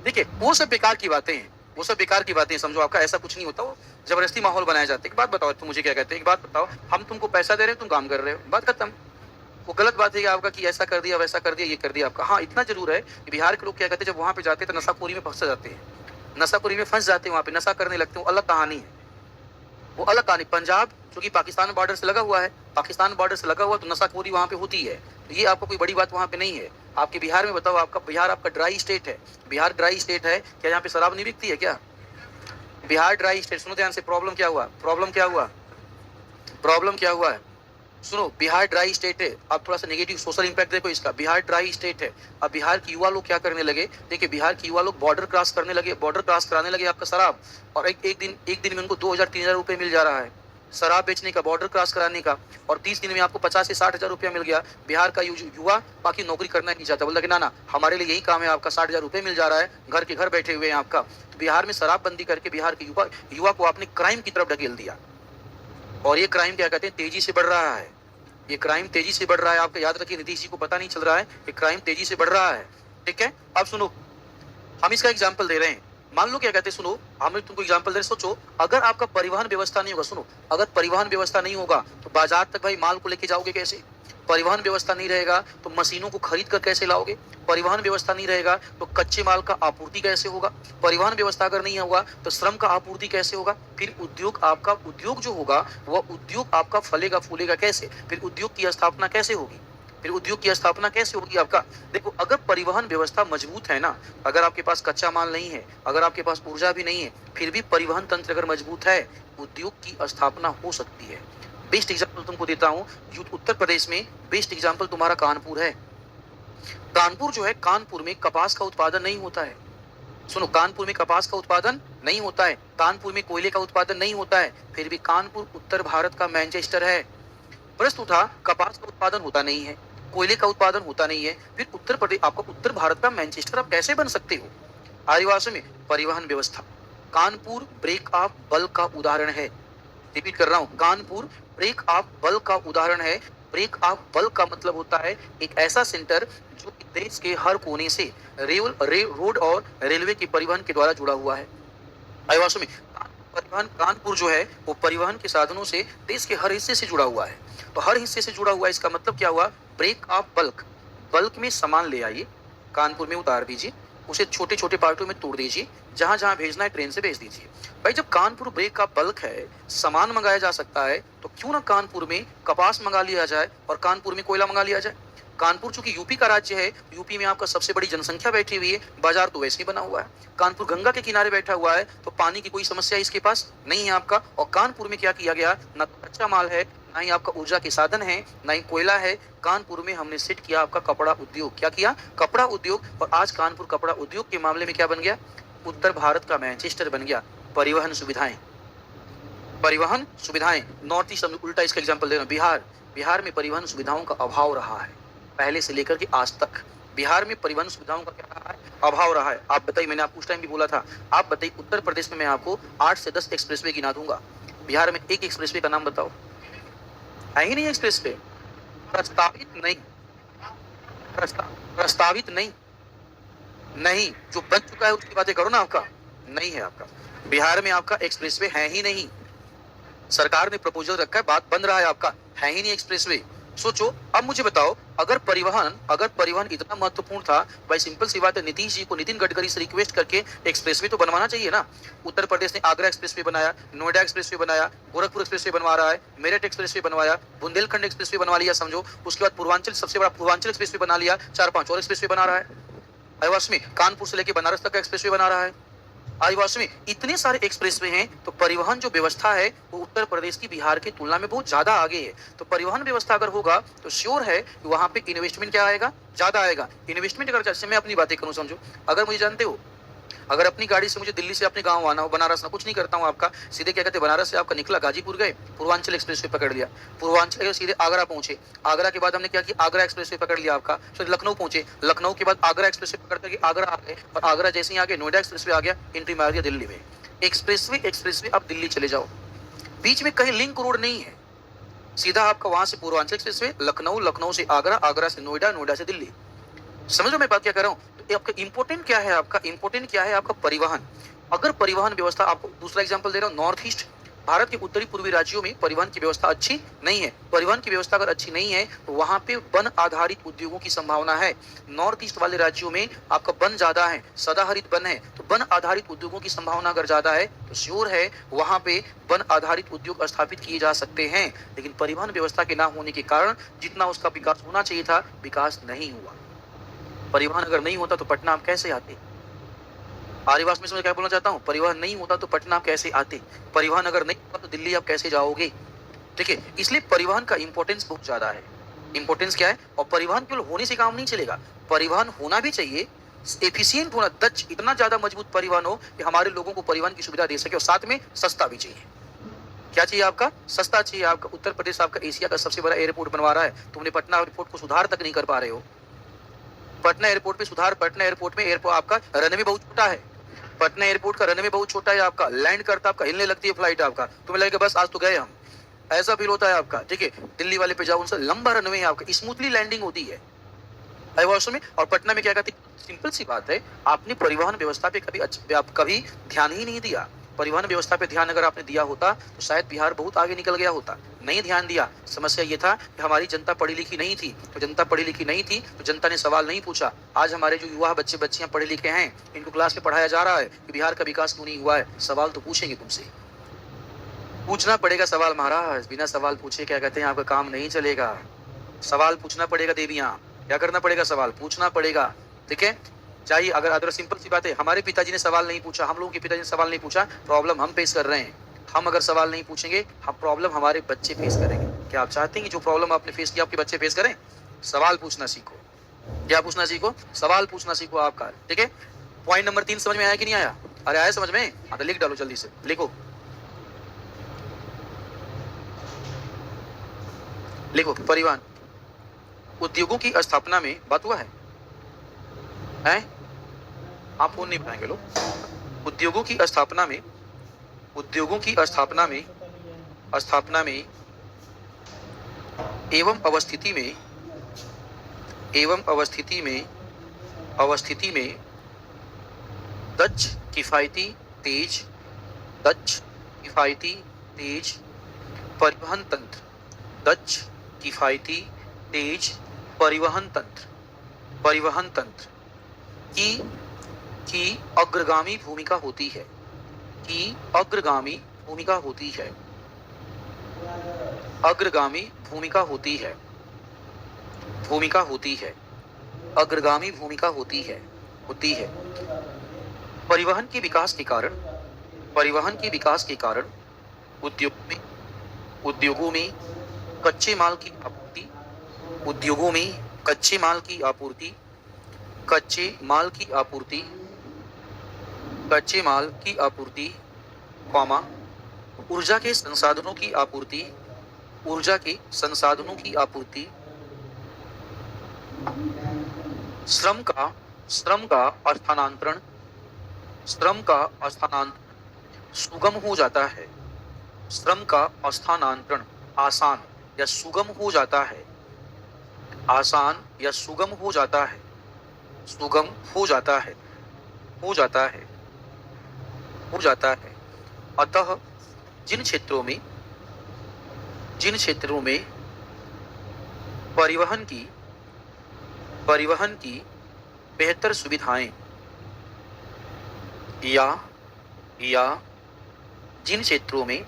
देखिए वो सब बेकार की बातें हैं, वो सब बेकार की बातें, समझो आपका ऐसा कुछ नहीं होता, वो जबरदस्ती माहौल बनाया जाता है। एक बात बताओ, तुम मुझे क्या कहते हैं, एक बात बताओ, हम तुमको पैसा दे रहे हैं, तुम काम कर रहे हो, बात खत्म। वो गलत बात है कि आपका कि ऐसा कर दिया, वैसा कर दिया, ये कर दिया आपका। हाँ इतना जरूर है कि बिहार के लोग क्या कहते हैं, जब वहां पे जाते हैं तो नशाखोरी में फंस जाते हैं, नशाखोरी में फंस जाते हैं, वहां पे नशा करने लगते हैं, वो अलग कहानी है, वो अलग कहानी। पंजाब जो कि पाकिस्तान बॉर्डर से लगा हुआ है, पाकिस्तान बॉर्डर से लगा हुआ, तो नशाखोरी वहां पे होती है, तो ये आपको कोई बड़ी बात वहां पे नहीं है। आपके बिहार में बताओ, आपका बिहार आपका ड्राई स्टेट है, बिहार ड्राई स्टेट है, क्या यहाँ पे शराब नहीं बिकती है क्या? बिहार ड्राई स्टेट, सुनो ध्यान से, प्रॉब्लम क्या हुआ, प्रॉब्लम क्या हुआ, प्रॉब्लम क्या हुआ है? सुनो, बिहार ड्राई स्टेट है। अब थोड़ा सा नेगेटिव सोशल इंपैक्ट देखो इसका, बिहार ड्राई स्टेट है। अब बिहार के युवा लोग क्या करने लगे, देखिए बिहार के युवा लोग बॉर्डर क्रॉस करने लगे, बॉर्डर क्रॉस कराने लगे आपका शराब, और एक दिन में उनको 2,000-3,000 रुपए मिल जा रहा है शराब बेचने का, बॉर्डर क्रॉस कराने का, और 30 दिन में आपको 50 से 60 हजार रुपया मिल गया। बिहार का युवा बाकी नौकरी करना नहीं चाहता, बोलता कि ना ना हमारे लिए यही काम है, आपका 60 हजार रुपये मिल जा रहा है, घर के घर बैठे हुए हैं आपका। तो बिहार में शराबबंदी करके बिहार के युवा को आपने क्राइम की तरफ ढकेल दिया, और ये क्राइम क्या कहते हैं, तेजी से बढ़ रहा है, ये क्राइम तेजी से बढ़ रहा है। आपका याद रखिए, नीतीश जी को पता नहीं चल रहा है, ये क्राइम तेजी से बढ़ रहा है, ठीक है। अब सुनो, हम इसका एग्जाम्पल दे रहे हैं, मान लो क्या कहते हैं, सुनो, हम तुमको एग्जाम्पल दे रहे हैं, सोचो अगर आपका परिवहन व्यवस्था नहीं होगा, सुनो, अगर परिवहन व्यवस्था नहीं होगा तो बाजार तक भाई माल को लेके जाओगे कैसे? परिवहन व्यवस्था नहीं रहेगा तो मशीनों को खरीद कर कैसे लाओगे? परिवहन व्यवस्था नहीं रहेगा तो कच्चे माल का आपूर्ति कैसे होगा? परिवहन व्यवस्था अगर नहीं होगा तो श्रम का आपूर्ति कैसे होगा? फिर उद्योग आपका, उद्योग जो होगा वह उद्योग आपका फलेगा फूलेगा कैसे? फिर उद्योग की स्थापना कैसे होगी? फिर उद्योग की स्थापना कैसे होगी आपका? देखो अगर परिवहन व्यवस्था मजबूत है ना, अगर आपके पास कच्चा माल नहीं है, अगर आपके पास ऊर्जा भी नहीं है, फिर भी परिवहन तंत्र अगर मजबूत है, उद्योग की स्थापना हो सकती है। बेस्ट एग्जाम्पल तुमको देता हूँ, उत्तर प्रदेश में बेस्ट एग्जाम्पल तुम्हारा कानपुर है। कानपुर जो है, कानपुर में कपास का उत्पादन नहीं होता है। सुनो, कानपुर में कपास का उत्पादन नहीं होता है, कानपुर में कोयले का उत्पादन नहीं होता है, फिर भी कानपुर उत्तर भारत का मैनचेस्टर है। प्रश्न उठा, कपास का उत्पादन होता नहीं है, कोयले का उत्पादन होता नहीं है, फिर उत्तर प्रदेश आपका उत्तर भारत का मैनचेस्टर आप कैसे बन सकते हो? आदिवासी में परिवहन व्यवस्था, कानपुर ब्रेक ऑफ बल्क का उदाहरण है। रिपीट कर रहा हूं, कानपुर ब्रेक ऑफ बल्क का उदाहरण है। ब्रेक ऑफ बल्क का मतलब होता है एक ऐसा सेंटर जो देश के हर कोने से रोड और रेलवे के परिवहन के द्वारा जुड़ा हुआ है। आदिवासी में परिवहन, कानपुर जो है वो परिवहन के साधनों से देश के हर हिस्से से जुड़ा हुआ है। तो हर हिस्से से जुड़ा हुआ, इसका मतलब क्या हुआ? ब्रेक ऑफ बल्क, बल्क में सामान ले आइए, कानपुर में उतार दीजिए, उसे छोटे छोटे पार्टों में तोड़ दीजिए, जहां जहां भेजना है ट्रेन से भेज दीजिए। भाई जब कानपुर ब्रेक का बल्क है, सामान मंगाया जा सकता है, तो क्यों ना कानपुर में कपास मंगा लिया जाए और कानपुर में कोयला मंगा लिया जाए। कानपुर चूंकि यूपी का राज्य है, यूपी में आपका सबसे बड़ी जनसंख्या बैठी हुई है, बाजार तो वैसे ही बना हुआ है। कानपुर गंगा के किनारे बैठा हुआ है, तो पानी की कोई समस्या इसके पास नहीं है आपका। और कानपुर में क्या किया गया, ना तो कच्चा माल है, ना ही आपका ऊर्जा के साधन है, ना ही कोयला है। कानपुर में हमने सेट किया आपका कपड़ा उद्योग। क्या किया, कपड़ा उद्योग। और आज कानपुर कपड़ा उद्योग के मामले में क्या बन गया, उत्तर भारत का मैनचेस्टर बन गया। परिवहन सुविधाएं, परिवहन सुविधाएं, नॉर्थ ईस्ट, उल्टा इसका एग्जाम्पल दे रहा हूं, बिहार। बिहार में परिवहन सुविधाओं का अभाव रहा है, पहले से लेकर के आज तक बिहार में परिवहन सुविधाओं का क्या रहा है, अभाव रहा है। आप बताइए, मैंने आपको उस टाइम भी बोला था, आप बताइए उत्तर प्रदेश में मैं आपको 8 से 10 एक्सप्रेसवे गिना दूंगा, बिहार में एक एक्सप्रेसवे का नाम बताओ, है ही नहीं एक्सप्रेसवे, प्रस्तावित नहीं, प्रस्तावित नहीं, नहीं, जो बन चुका है उसकी बातें करो ना। आपका नहीं है, आपका बिहार में आपका एक्सप्रेसवे है ही नहीं। सरकार ने प्रपोजल रखा है, बात बन रहा है, आपका है ही नहीं एक्सप्रेसवे। सोचो, अब मुझे बताओ, अगर परिवहन इतना महत्वपूर्ण था, भाई सिंपल सी बात है, नीतीश जी को, नितिन गडकरी से रिक्वेस्ट करके एक्सप्रेसवे तो बनवाना चाहिए ना। उत्तर प्रदेश ने आगरा एक्सप्रेसवे बनाया, नोएडा एक्सप्रेसवे बनाया, गोरखपुर एक्सप्रेसवे बनवा रहा है, मेरठ एक्सप्रेसवे बनवाया, बुंदेलखंड एक्सप्रेसवे बनवा लिया समझो। उसके बाद पूर्वांचल, सबसे बड़ा पूर्वांचल एक्सप्रेसवे बना लिया, 4-5 और एक्सप्रेसवे बना रहा है। आदिवासी में कानपुर से लेकर बनारस तक का एक्सप्रेसवे बना रहा है। आदिवासी में इतने सारे एक्सप्रेसवे हैं, तो परिवहन जो व्यवस्था है वो उत्तर प्रदेश की बिहार की तुलना में बहुत ज्यादा आगे है। तो परिवहन व्यवस्था अगर होगा तो श्योर है कि वहां पे इन्वेस्टमेंट क्या आएगा, ज्यादा आएगा। इन्वेस्टमेंट अगर, जैसे मैं अपनी बातें करूं समझो, अगर मुझे जानते हो, अगर अपनी गाड़ी से मुझे दिल्ली से अपने गांव आना हो, बनारस ना, कुछ नहीं करता हूं आपका, सीधे क्या कहते हैं, बनारस से आपका निकला, गाजीपुर गए, पूर्वांचल एक्सप्रेसवे पकड़ लिया, पूर्वांचल के सीधे आगरा पहुंचे, आगरा के बाद हमने क्या किया, आगरा एक्सप्रेसवे पकड़ लिया आपका, फिर लखनऊ पहुंचे, लखनऊ के बाद आगरा एक्सप्रेसवे पकड़ करके आगरा आ गए, और आगरा जैसे ही आगे नोएडा एक्सप्रेसवे आ गया, एंट्री मार दिया दिल्ली में। एक्सप्रेसवे आप दिल्ली चले जाओ, बीच में कहीं लिंक रोड नहीं है, सीधा आपका वहां से पूर्वांचल एक्सप्रेसवे, लखनऊ, लखनऊ से आगरा, आगरा से नोएडा, नोएडा से दिल्ली। समझो मैं बात क्या कर रहा हूँ। तो आपका इंपोर्टेंट क्या है, आपका इंपोर्टेंट क्या है, आपका परिवहन। अगर परिवहन व्यवस्था, आपको दूसरा एग्जांपल दे रहा हूँ, नॉर्थ ईस्ट, भारत के उत्तरी पूर्वी राज्यों में परिवहन की व्यवस्था अच्छी नहीं है। परिवहन की व्यवस्था अगर अच्छी नहीं है तो वहां पे वन आधारित उद्योगों की संभावना है। नॉर्थ ईस्ट वाले राज्यों में आपका वन ज्यादा है, सदाहरित वन है, तो वन आधारित उद्योगों की संभावना अगर ज्यादा है तो श्योर है वहां पे वन आधारित उद्योग स्थापित किए जा सकते हैं। लेकिन परिवहन व्यवस्था के ना होने के कारण जितना उसका विकास होना चाहिए था, विकास नहीं हुआ। परिवहन अगर नहीं होता तो पटना आप कैसे आते, आदिवासी में समझ क्या बोलना चाहता हूँ, परिवहन नहीं होता तो पटना आप कैसे आते, परिवहन अगर नहीं होता तो दिल्ली आप कैसे जाओगे। देखिए, इसलिए परिवहन का इंपॉर्टेंस बहुत ज्यादा है। इंपॉर्टेंस क्या है, और परिवहन केवल होने से काम नहीं चलेगा, परिवहन होना भी चाहिए, एफिशिएंट होना, दक्ष, इतना ज्यादा मजबूत परिवहन हो कि हमारे लोगों को परिवहन की सुविधा दे सके, और साथ में सस्ता भी चाहिए। क्या चाहिए आपका, सस्ता चाहिए। आपका उत्तर प्रदेश आपका एशिया का सबसे बड़ा एयरपोर्ट बनवा रहा है, तुमने पटना एयरपोर्ट को सुधार तक नहीं कर पा रहे हो। पटना एयरपोर्ट पे सुधार, पटना एयरपोर्ट में एयरपोर्ट आपका रनवे बहुत छोटा है, पटना एयरपोर्ट का रनवे बहुत छोटा है, आपका लैंड करता आपका हिलने लगती है फ्लाइट, आपका तुम्हें लगेगा बस आज तो गए हम, ऐसा फील होता है आपका। ठीक है, दिल्ली वाले पे जाओ, उनसे लंबा रनवे है आपका, स्मूथली लैंडिंग होती है आदिवासी में। और पटना में क्या कहते हैं, सिंपल सी बात है, आपने परिवहन व्यवस्था पे कभी ध्यान ही नहीं दिया। परिवहन व्यवस्था पे ध्यान अगर आपने दिया होता तो शायद बिहार बहुत आगे निकल गया होता। नहीं ध्यान दिया, समस्या ये था कि हमारी जनता पढ़ी लिखी नहीं थी, तो जनता पढ़ी लिखी नहीं थी तो जनता ने सवाल नहीं पूछा। आज हमारे जो युवा बच्चे बच्चियां पढ़े लिखे हैं, इनको क्लास में पढ़ाया जा रहा है कि बिहार का विकास क्यों नहीं हुआ है, सवाल तो पूछेंगे तुमसे, पूछना पड़ेगा सवाल महाराज, बिना सवाल पूछे क्या कहते हैं आपका काम नहीं चलेगा। सवाल पूछना पड़ेगा देवियां, क्या करना पड़ेगा, सवाल पूछना पड़ेगा। ठीक है, चाहिए अगर सिंपल सी बात है, हमारे पिताजी ने सवाल नहीं पूछा, हम लोगों के पिताजी ने सवाल नहीं पूछा, प्रॉब्लम हम फेस कर रहे हैं। हम अगर सवाल नहीं पूछेंगे, हम प्रॉब्लम हमारे बच्चे फेस करेंगे। क्या आप चाहते हैं कि जो प्रॉब्लम आपने फेस किया आपके बच्चे फेस करें? सवाल पूछना सीखो। क्या पूछना सीखो? सवाल पूछना सीखो आपका। ठीक है, पॉइंट नंबर 3 समझ में आया कि नहीं आया? अरे आया समझ में? हाँ तो लिख डालो जल्दी से, लिखो लिखो। परिवहन उद्योगों की स्थापना में बात हुआ है, आप फोन नहीं बनाएंगे लोग। उद्योगों की स्थापना में एवं अवस्थिति में दक्ष किफायती तेज परिवहन तंत्र, दक्ष किफायती तेज परिवहन तंत्र, परिवहन तंत्र की की अग्रगामी भूमिका होती है, की अग्रगामी भूमिका होती है, अग्रगामी भूमिका होती है, भूमिका होती है, अग्रगामी भूमिका होती है। परिवहन के विकास के कारण, परिवहन के विकास के कारण उद्योगों में कच्चे माल की आपूर्ति, उद्योगों में कच्चे माल की आपूर्ति, कच्चे माल की आपूर्ति, कच्चे माल की आपूर्ति, कॉमा, ऊर्जा के संसाधनों की आपूर्ति, ऊर्जा के संसाधनों की आपूर्ति, श्रम का स्थानांतरण, श्रम का स्थानांतरण सुगम हो जाता है, श्रम का स्थानांतरण आसान या सुगम हो जाता है, आसान या सुगम हो जाता है, सुगम हो जाता है, हो जाता है, हो जाता है। अतः जिन क्षेत्रों में परिवहन की बेहतर सुविधाएं या जिन क्षेत्रों में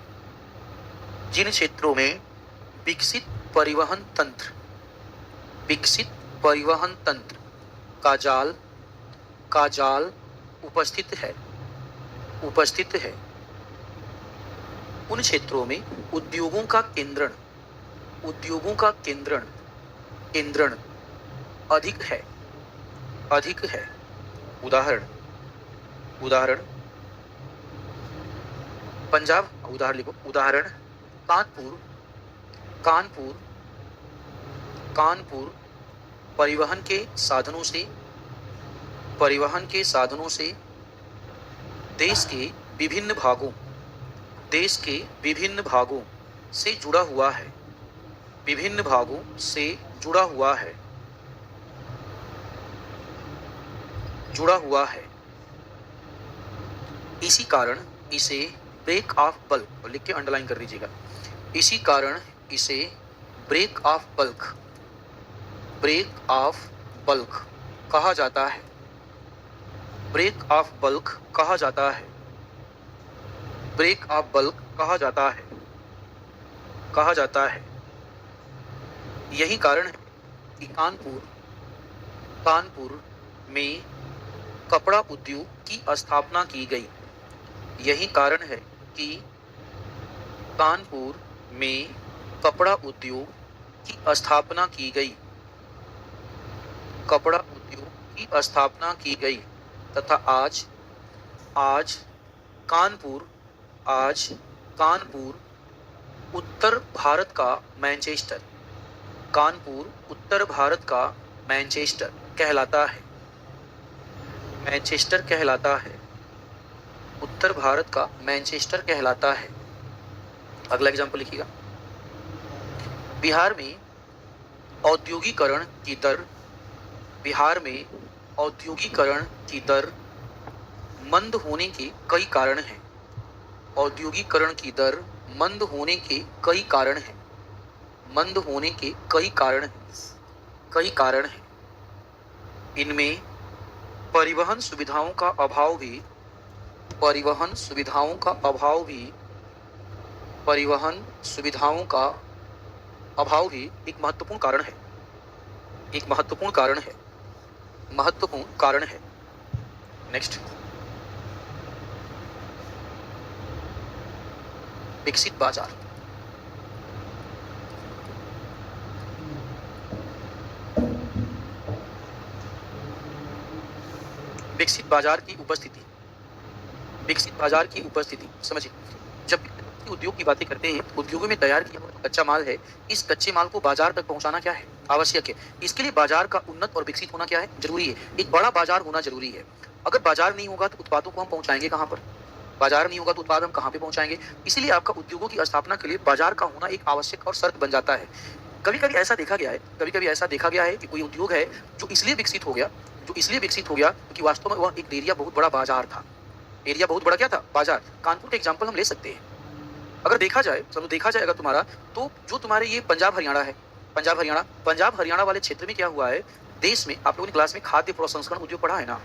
विकसित परिवहन तंत्र का जाल उपस्थित है, उन क्षेत्रों में उद्योगों का केंद्रण अधिक है। उदाहरण पंजाब, उदाहरण लिखो, उदाहरण कानपुर परिवहन के साधनों से देश के विभिन्न भागों से जुड़ा हुआ है। इसी कारण इसे ब्रेक ऑफ बल्क, लिख के अंडरलाइन कर दीजिएगा, इसी कारण इसे ब्रेक ऑफ बल्क कहा जाता है, ब्रेक ऑफ बल्क कहा जाता है, ब्रेक ऑफ बल्क कहा जाता है। यही कारण है कि कानपुर में कपड़ा उद्योग की स्थापना की गई। यही कारण है कि कानपुर में कपड़ा उद्योग की स्थापना की गई, कपड़ा उद्योग की स्थापना की गई तथा आज कानपुर उत्तर भारत का मैनचेस्टर, कानपुर उत्तर भारत का मैनचेस्टर कहलाता है, मैनचेस्टर कहलाता है, उत्तर भारत का मैनचेस्टर कहलाता है। अगला एग्जाम्पल लिखिएगा, बिहार में औद्योगिकरण की दर मंद होने के कई कारण हैं, औद्योगिकरण की दर मंद होने के कई कारण हैं, मंद होने के कई कारण हैं। इनमें परिवहन सुविधाओं का अभाव भी एक महत्वपूर्ण कारण है, नेक्स्ट, विकसित बाजार। विकसित बाजार की उपस्थिति समझिए। जब उद्योग की बातें करते हैं, उद्योगों में तैयार किया हुआ कच्चा माल है, इस कच्चे माल को बाजार तक पहुंचाना क्या है, आवश्यक है। इसके लिए बाजार का उन्नत और विकसित होना क्या है, जरूरी है। एक बड़ा बाजार होना जरूरी है। अगर बाजार नहीं होगा तो उत्पादों को हम पहुंचाएंगे कहां पर, बाजार नहीं होगा तो उत्पाद हम कहां पे पहुंचाएंगे। इसीलिए आपका उद्योगों की स्थापना के लिए बाजार का होना एक आवश्यक और शर्त बन जाता है। कभी कभी ऐसा देखा गया है कि कोई उद्योग है जो इसलिए विकसित हो गया क्योंकि वास्तव में वह एक एरिया बहुत बड़ा बाजार था। एरिया बहुत बड़ा क्या था, बाजार। कानपुर का एग्जाम्पल हम ले सकते हैं। अगर देखा जाए अगर तुम्हारा, तो जो तुम्हारे ये पंजाब हरियाणा वाले क्षेत्र में क्या हुआ है, देश में आप लोगों ने क्लास में खाद्य प्रसंस्करण उद्योग पढ़ा है ना,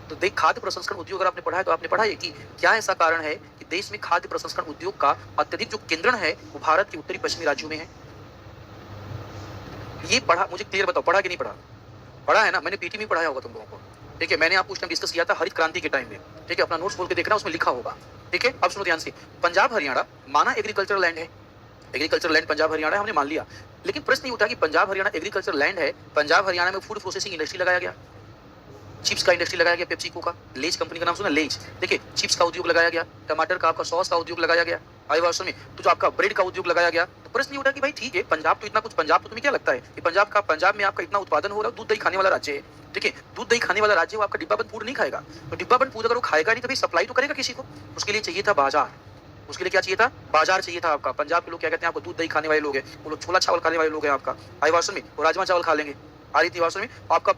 तो देख खाद्य प्रसंस्करण उद्योग अगर आपने पढ़ा है तो आपने पढ़ा है कि क्या ऐसा कारण है कि देश में खाद्य प्रसंस्करण उद्योग का अत्यधिक जो केंद्रण है वो भारत के उत्तरी पश्चिमी राज्यों में है। ये पढ़ा, मुझे क्लियर बताओ, पढ़ा कि नहीं पढ़ा? पढ़ा है ना, मैंने पीटी में पढ़ाया होगा तुम लोगों को। ठीक है, मैंने आपको उस टाइम डिस्कस किया था हरित क्रांति के टाइम में। ठीक है, अपना नोट्स खोल के देखना, उसमें लिखा होगा। ठीक है, अब सुनो ध्यान से। पंजाब हरियाणा माना एग्रीकल्चर लैंड है, एग्रीकल्चर लैंड पंजाब हरियाणा है, हमने मान लिया। लेकिन प्रश्न ये उठा कि पंजाब हरियाणा एग्रीकल्चर लैंड है, पंजाब हरियाणा में फूड प्रोसेसिंग इंडस्ट्री लगाया गया, चिप्स का इंडस्ट्री लगाया गया, पेप्सिको का, लेज कंपनी का नाम सुना, लेज। देखिए, चिप्स का उद्योग लगाया गया, टमाटर का आपका सॉस का उद्योग लगाया गया, आई वर्ष में तो जो आपका ब्रेड का उद्योग लगाया गया। तो प्रश्न ये उठा कि भाई ठीक है, पंजाब तो इतना कुछ, पंजाब तो तुम्हें क्या लगता है कि पंजाब में आपका इतना उत्पादन हो रहा है, दूध दही खाने वाला राज्य है। ठीक है, दूध दही खाने वाला राज्य, वो आपका डिब्बाबंद फूड नहीं खाएगा। तो डिब्बाबंद फूड अगर वो खाएगा नहीं तो भाई सप्लाई तो करेगा किसी को, उसके लिए चाहिए था बाजार। उसके लिए क्या चाहिए था? बाजार चाहिए था आपका। पंजाब के लोग क्या कहते हैं, आपको दूध दही खाने वाले लोग हैं, वो लोग छोला चावल खाने वाले लोग हैं आपका, आई वर्ष में वो राजमा चावल खा लेंगे, आ रही थी वर्ष में आपका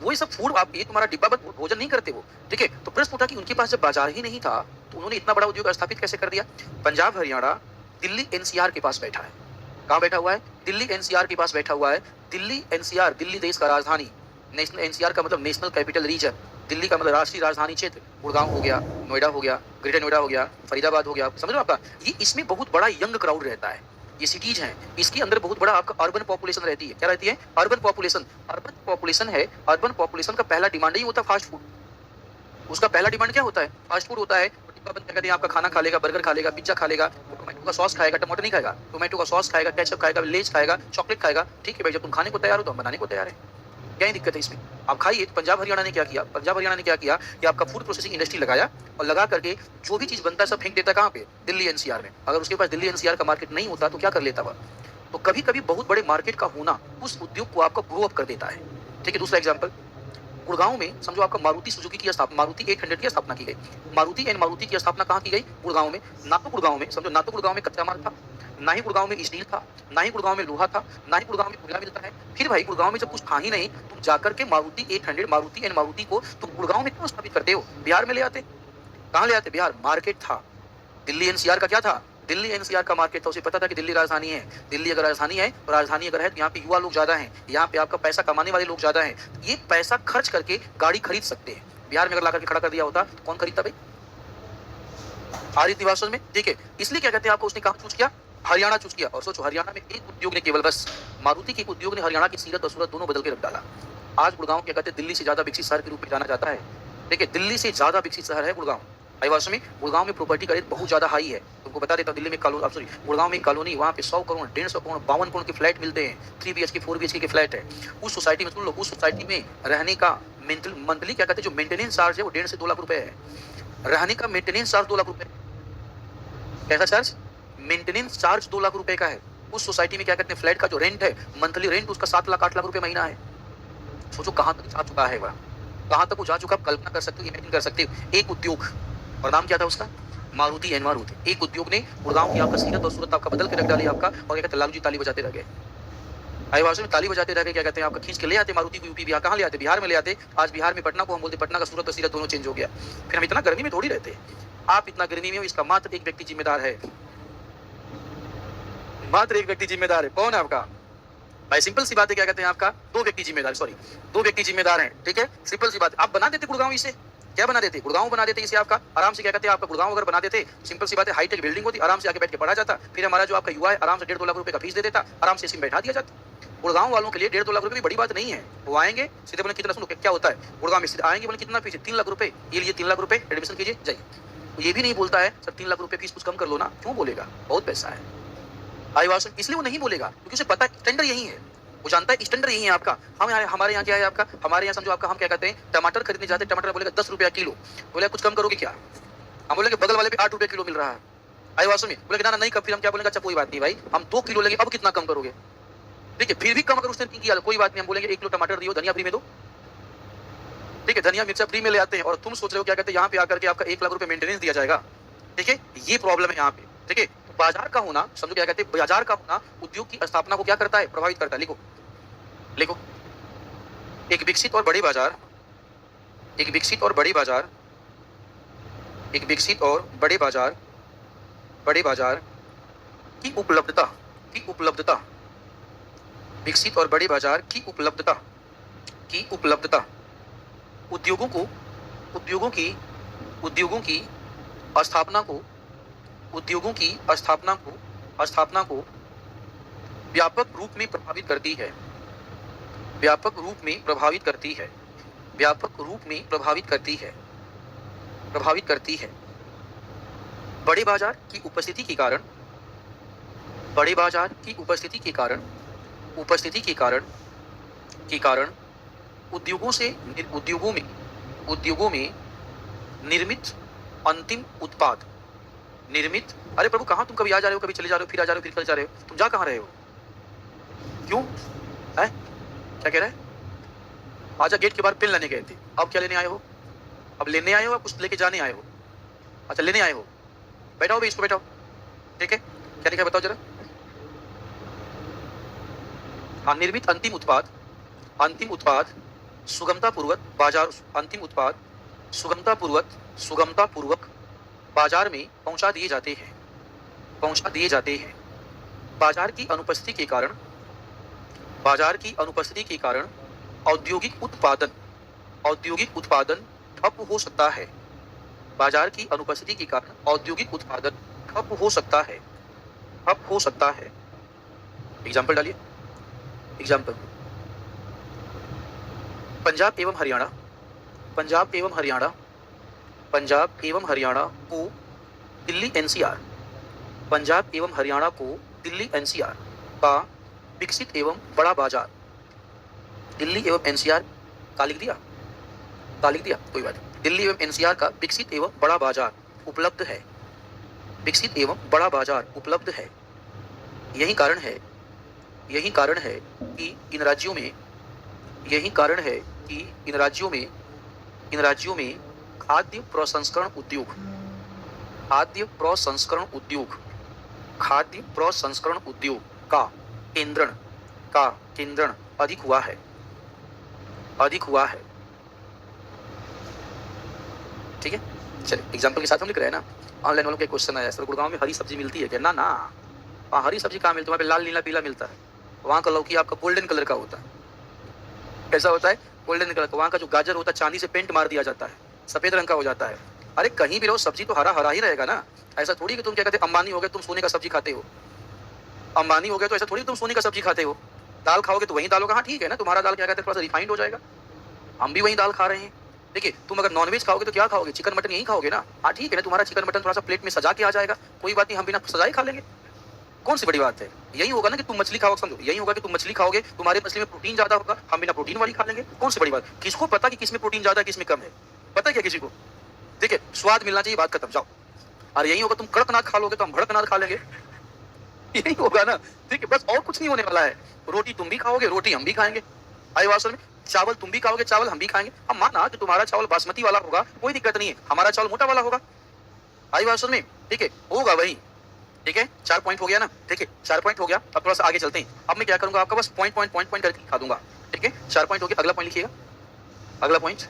वही सब फूड, आप ये तुम्हारा डिब्बाबंद भोजन नहीं करते वो। ठीक है, तो प्रश्न उठा कि उनके पास जब बाजार ही नहीं था तो उन्होंने इतना बड़ा उद्योग स्थापित कैसे कर दिया? पंजाब हरियाणा दिल्ली एनसीआर के पास बैठा है। कहाँ बैठा हुआ है? दिल्ली एनसीआर के पास बैठा हुआ है। दिल्ली एनसीआर, दिल्ली देश का राजधानी, नेशनल एनसीआर का मतलब नेशनल कैपिटल रीजन, दिल्ली का मतलब राष्ट्रीय राजधानी क्षेत्र। गुड़गांव हो गया, नोएडा हो गया, ग्रेटर नोएडा हो गया, फरीदाबाद हो गया, समझ लो आपका। ये इसमें बहुत बड़ा यंग क्राउड रहता है, ये सिटीज हैं, इसके अंदर बहुत बड़ा आपका अर्बन पॉपुलेशन रहती है। क्या रहती है? Urban population. अर्बन पॉपुलेशन है, अर्बन पॉपुलेशन का पहला डिमांड ही होता है फास्ट फूड। उसका पहला डिमांड क्या होता है? फास्ट फूड होता है। डिब्बाबंद क्या कहते हैं, आपका खाना खा लेगा, बर्गर खा लेगा, पिज्जा खा लेगा, टोमेटो का सॉस खाएगा, टमाटर नहीं खाएगा, टोमेटो का सॉस खाएगा, केचप खाएगा, लेज खाएगा, चॉकलेट खाएगा। ठीक है भाई, जब तुम खाने को तैयार हो तो हम बनाने को तैयार है, क्या ही दिक्कत है इसमें? आप खाइए। तो पंजाब हरियाणा ने क्या किया? पंजाब हरियाणा ने क्या किया कि आपका फूड प्रोसेसिंग इंडस्ट्री लगाया और लगा करके जो भी चीज बनता है सब फेंक देता है कहाँ पे? दिल्ली एनसीआर में। अगर उसके पास दिल्ली एनसीआर का मार्केट नहीं होता तो क्या कर लेता वह? तो कभी कभी बहुत बड़े मार्केट का होना उस उद्योग को आपका ग्रो अप कर देता है। ठीक है, दूसरा एग्जाम्पल, गुड़गांव में समझो आपका मारुति सुजुकी की स्थापना, मारुति 800 की स्थापना की गई। मारुति की स्थापना कहाँ की गई? गुड़गांव में। ना तो गुड़गांव में समझो, ना तो गुड़गांव में कच्चा माल था, ना ही गुड़गांव में स्टील था, ना ही गुड़गांव में लोहा था, ना ही गुड़गांव में कोयला मिलता है। फिर भाई गुड़गांव में जब कुछ था ही नहीं, तुम जाकर के मारुति 800, मारुति को तुम गुड़गांव में क्यों स्थापित करते हो? बिहार में ले आते। कहाँ ले आते? बिहार मार्केट था। दिल्ली एनसीआर का क्या था? दिल्ली एनसीआर का मार्केट था। उसे पता था कि दिल्ली राजधानी है, दिल्ली अगर राजधानी है तो राजधानी अगर है तो यहाँ पे युवा लोग ज्यादा हैं, यहाँ पे आपका पैसा कमाने वाले लोग ज्यादा हैं, ये पैसा खर्च करके गाड़ी खरीद सकते हैं। बिहार में अगर लाकर के खड़ा कर दिया होता तो कौन खरीदता भाई? आ रही थी बात समझ में? ठीक है, इसलिए क्या कहते हैं आपको, उसने कहाँ चूज किया? हरियाणा चूज किया। और सोचो, हरियाणा में एक उद्योग ने, केवल बस मारुति के एक उद्योग ने हरियाणा की सीरत और सूरत दोनों बदल के रख डाला। आज गुड़गांव क्या कहते हैं, दिल्ली से ज्यादा विकसित शहर के रूप में जाना जाता है। देखिए, दिल्ली से ज्यादा विकसित शहर है गुड़गांव। आईवास में गुड़गांव में प्रॉपर्टी का रेट बहुत ज्यादा हाई है। तुमको बता देता, दिल्ली में सॉरी गुड़गांव में एक कॉलोनी, वहाँ पे 100 करोड़, 150 करोड़, 52 करोड़ के फ्लैट मिलते हैं। 3 BHK 4 BHK के फ्लैट है। उस सोसाइटी में सुन लो, उस सोसाइटी में रहने का मंथली क्या कहते हैं, जो मेंटेनेंस चार्ज है वो 1.5 से 2 लाख रुपए है। रहने का मेंटेनेंस चार्ज 2 लाख रुपए। कैसा चार्ज? मेंटेनेंस चार्ज 2 लाख रुपए का है। उस सोसाइटी में क्या कहते हैं, फ्लैट का जो रेंट है, मंथली रेंट उसका 7 लाख 8 लाख रुपए महीना है। सोचो कहाँ तक जा चुका है वह, कहाँ तक वो जा चुका, आप कल्पना कर सकते हो, इमेजिन कर सकते हो। एक उद्योग, और नाम क्या था उसका? मारुति एंड मारुति। एक उद्योग ने गुड़गांव की आपका सीरत और सूरत आपका बदल के रख डाली आपका। और क्या कहते हैं, लालू जी ताली बजाते रह गए। आईवास में ताली बजाते रह गए। क्या कहते हैं, आपका खींच के ले आते मारुति को यूपी, बिहार। कहाँ ले आते? बिहार में ले आते। आज बिहार में पटना को हम बोलते, पटना का सूरत और सीरत दोनों चेंज हो गया। फिर हम इतना गर्मी में थोड़ी रहते। आप इतना गर्मी में हो, इसका मात्र एक व्यक्ति जिम्मेदार है, मात्र एक व्यक्ति जिम्मेदार है। कौन है आपका भाई? सिंपल सी बात है, क्या कहते हैं आपका, 2 व्यक्ति जिम्मेदार, सॉरी 2 व्यक्ति जिम्मेदार हैं। ठीक है, सिंपल सी बात है। आप बना देते गुड़गांव इसे, क्या बना देते? गुड़गांव बना देते इसे आपका आराम से। क्या कहते हैं, आपका गुड़गांव अगर बना देते, सिंपल सी बात है, हाईटेक बिल्डिंग होती, आराम से आके बैठ के पढ़ा जाता। फिर हमारा जो आपका युवा है आराम से 1.5-2 लाख रुपए का फीस दे देता, आराम से इसी में बैठा दिया जाता। गुड़गांव वालों के लिए 1.5-2 लाख रुपए भी बड़ी बात नहीं है। वो आएंगे सीधे, बोले कितना, सुनो क्या होता है गुड़गांव में, सीधे आएंगे, बोले कितना फीस है? 3 लाख रुपए। ये लिए 3 लाख रुपए, एडमिशन कीजिए, जाइए। ये भी नहीं बोलता है सर 3 लाख रुपए फीस कुछ कम कर लो ना। क्यों बोलेगा? बहुत पैसा है। आईवास इसलिए वो नहीं बोलेगा क्योंकि उसे पता है स्टैंडर्ड यही है। वो जानता है स्टैंडर्ड यही है आपका। हमारे यहाँ क्या है आपका, हमारे यहाँ समझो आपका, हम क्या कहते हैं, टमाटर खरीदने जाते हैं, टमाटर बोलेगा 10 रुपया किलो। बोले कुछ कम करोगे क्या? हम बोलेंगे बगल वाले पे 8 रुपये किलो मिल रहा है। आईवास में बोलेगा ना नहीं कम। फिर हम क्या बोलेंगे, अच्छा कोई बात नहीं भाई, हम 2 किलो लेंगे, अब कितना कम करोगे? ठीक है, फिर भी कम अगर उसने नहीं किया कोई बात नहीं, हम बोलेंगे 1 किलो टमाटर दियो, धनिया फ्री में दो। ठीक है, धनिया मिर्चा फ्री में ले आते हैं। और तुम सोच रहे हो क्या कहते हैं, यहाँ पे आकर के आपका 1 लाख रुपए मेंटेनेंस दिया जाएगा। ठीक है, ये प्रॉब्लम है यहाँ पे। ठीक है, बाजार का होना, समझो क्या कहते हैं, बाजार का होना उद्योग की स्थापना को क्या करता है, प्रभावित करता है। लिखो लिखो, एक विकसित और बड़े बाजार, एक विकसित और बड़े बाजार, एक विकसित और बड़े बाजार, बड़े बाजार की उपलब्धता, की उपलब्धता, विकसित और बड़े बाजार की उपलब्धता, की उपलब्धता, उद्योगों को उद्योगों की उद्योगों की स्थापना को उद्योगों की स्थापना को व्यापक रूप में प्रभावित करती है, व्यापक रूप में प्रभावित करती है, व्यापक रूप में प्रभावित करती है, प्रभावित करती है। बड़े बाजार की उपस्थिति के कारण, बड़े बाजार की उपस्थिति के कारण, उपस्थिति के कारण के कारण उद्योगों में निर्मित अंतिम उत्पाद, निर्मित, अरे प्रभु कहाँ तुम कभी आ जा रहे हो, कभी चले जा रहे हो, फिर आ जा रहे हो, फिर चले जा रहे हो, तुम जा कहाँ रहे हो? क्यों है? क्या कह रहा है? आजा गेट के बाहर पेन लेने गए थे, अब क्या लेने आए हो? अब लेने आए हो, कुछ लेके जाने आए हो? अच्छा लेने आए हो, बैठाओ भाई इसको बैठाओ, ठीक है? क्या लिखा है बताओ जरा। हाँ, निर्मित अंतिम उत्पाद सुगमतापूर्वक बाजार, अंतिम उत्पाद सुगमतापूर्वक बाजार में पहुंचा दिए जाते हैं, बाजार की अनुपस्थिति के कारण औद्योगिक उत्पादन ठप हो सकता है, बाजार की अनुपस्थिति के कारण औद्योगिक उत्पादन ठप हो सकता है। एग्जाम्पल डालिए, एग्जाम्पल। पंजाब एवं हरियाणा को दिल्ली एनसीआर, पंजाब एवं हरियाणा को दिल्ली एनसीआर का विकसित एवं बड़ा बाजार, दिल्ली एवं एनसीआर का लिख दिया कोई बात नहीं। दिल्ली एवं एनसीआर का विकसित एवं बड़ा बाजार उपलब्ध है, विकसित एवं बड़ा बाजार उपलब्ध है। यही कारण है कि इन राज्यों में खाद्य प्रसंस्करण उद्योग का केंद्रण अधिक हुआ है। ठीक है, चलिए एग्जाम्पल के साथ हम लिख रहे हैं ना। ऑनलाइन वालों के क्वेश्चन आया सर गुड़गांव में हरी सब्जी मिलती है क्या? ना, वहाँ हरी सब्जी कहाँ मिलती है? वहाँ पे लाल नीला पीला मिलता है। वहाँ का लौकी आपका गोल्डन कलर का होता है। कैसा होता है? गोल्डन कलर का। वहाँ का जो गाजर होता है चांदी से पेंट मार दिया जाता है, सफेद रंग का हो जाता है। अरे कहीं भी रहो सब्जी तो हरा ही रहेगा ना। ऐसा थोड़ी कि तुम क्या कहते हैं अंबानी हो गए तुम सोने का सब्जी खाते हो, अंबानी हो गए तो ऐसा थोड़ी तुम सोने का सब्जी खाते हो। दाल खाओगे तो वही दाल होगा। हाँ ठीक है ना, तुम्हारा दाल क्या कहते हैं थोड़ा सा रिफाइंड हो जाएगा, हम भी वही दाल खा रहे हैं। देखिए तुम अगर नॉनवेज खाओगे तो क्या खाओगे? चिकन मटन यही खाओगे ना। हाँ ठीक है ना, तुम्हारा चिकन मटन थोड़ा सा प्लेट में सजा के आ जाएगा, कोई बात नहीं, हम बिना सजाए खा लेंगे। कौन सी बड़ी बात है? यही होगा ना कि तुम मछली खाओगे, समझो यही होगा कि तुम मछली खाओगे, तुम्हारे मछली में प्रोटीन ज्यादा होगा, हम बिना प्रोटीन वाली खा लेंगे। कौन सी बड़ी बात? किसको पता कि किसमें प्रोटीन ज्यादा है किसमें कम है? पता है क्या किसी को? देखिए स्वाद मिलना चाहिए, बात खत्म, जाओ। और यही होगा तुम कड़कनाथ खा लोगे तो हम भड़कनाथ खा लेंगे, यही होगा ना। ठीक है, बस और कुछ नहीं होने वाला है। रोटी तुम भी खाओगे, रोटी हम भी खाएंगे। आई बात समझ में? चावल तुम भी खाओगे, चावल हम भी खाएंगे। हम माना कि तुम्हारा चावल बासमती वाला होगा, कोई दिक्कत नहीं है, हमारा चावल मोटा वाला होगा। आई बात समझ में? ठीक है, होगा वही। ठीक है, 4 पॉइंट हो गया ना। ठीक है, 4 पॉइंट हो गया। अब थोड़ा सा आगे चलते हैं। अब मैं क्या करूंगा, आपका बस पॉइंट करके दिखा दूंगा। ठीक है, 4 पॉइंट हो गया। अगला पॉइंट लिखिएगा, अगला पॉइंट।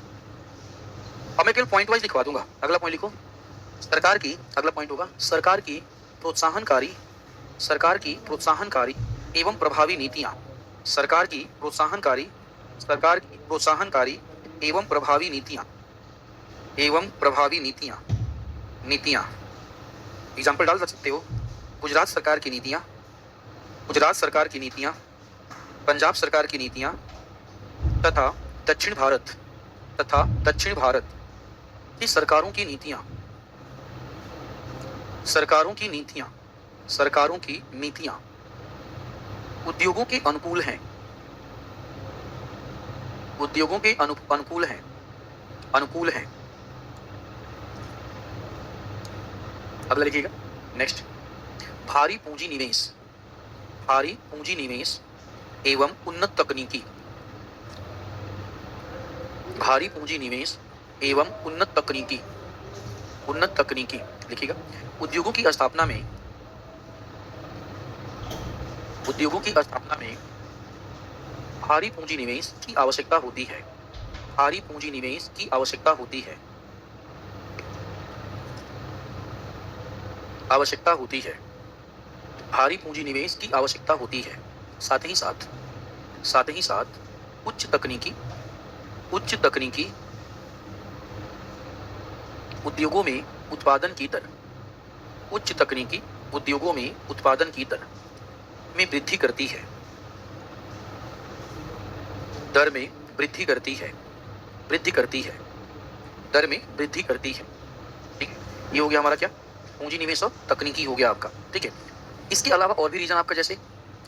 अब मैं केवल पॉइंट वाइज लिखवा दूंगा। अगला पॉइंट लिखो, सरकार की, अगला पॉइंट होगा सरकार की प्रोत्साहनकारी एवं प्रभावी नीतियां, सरकार की प्रोत्साहनकारी एवं प्रभावी नीतियां। एग्जाम्पल डाल सकते हो। गुजरात सरकार की नीतियां, पंजाब सरकार की नीतियां तथा दक्षिण भारत की सरकारों की नीतियां उद्योगों के अनुकूल हैं, अनुकूल हैं। अगला लिखिएगा, नेक्स्ट। भारी पूंजी निवेश एवं उन्नत तकनीकी, भारी पूंजी निवेश एवं उन्नत तकनीकी लिखिएगा। उद्योगों की स्थापना में भारी पूंजी निवेश की आवश्यकता होती है, भारी पूंजी निवेश की आवश्यकता होती है, भारी पूंजी निवेश की आवश्यकता होती है। साथ ही साथ उच्च उच्च तकनीकी उद्योगों में उत्पादन की दर, उच्च तकनीकी उद्योगों में उत्पादन की दर में वृद्धि करती है, दर में वृद्धि करती है, वृद्धि करती है, दर में वृद्धि करती है। ठीक है, ये हो गया हमारा क्या, पूंजी निवेश और तकनीकी हो गया आपका। ठीक है, इसके अलावा और भी रीजन आपका, जैसे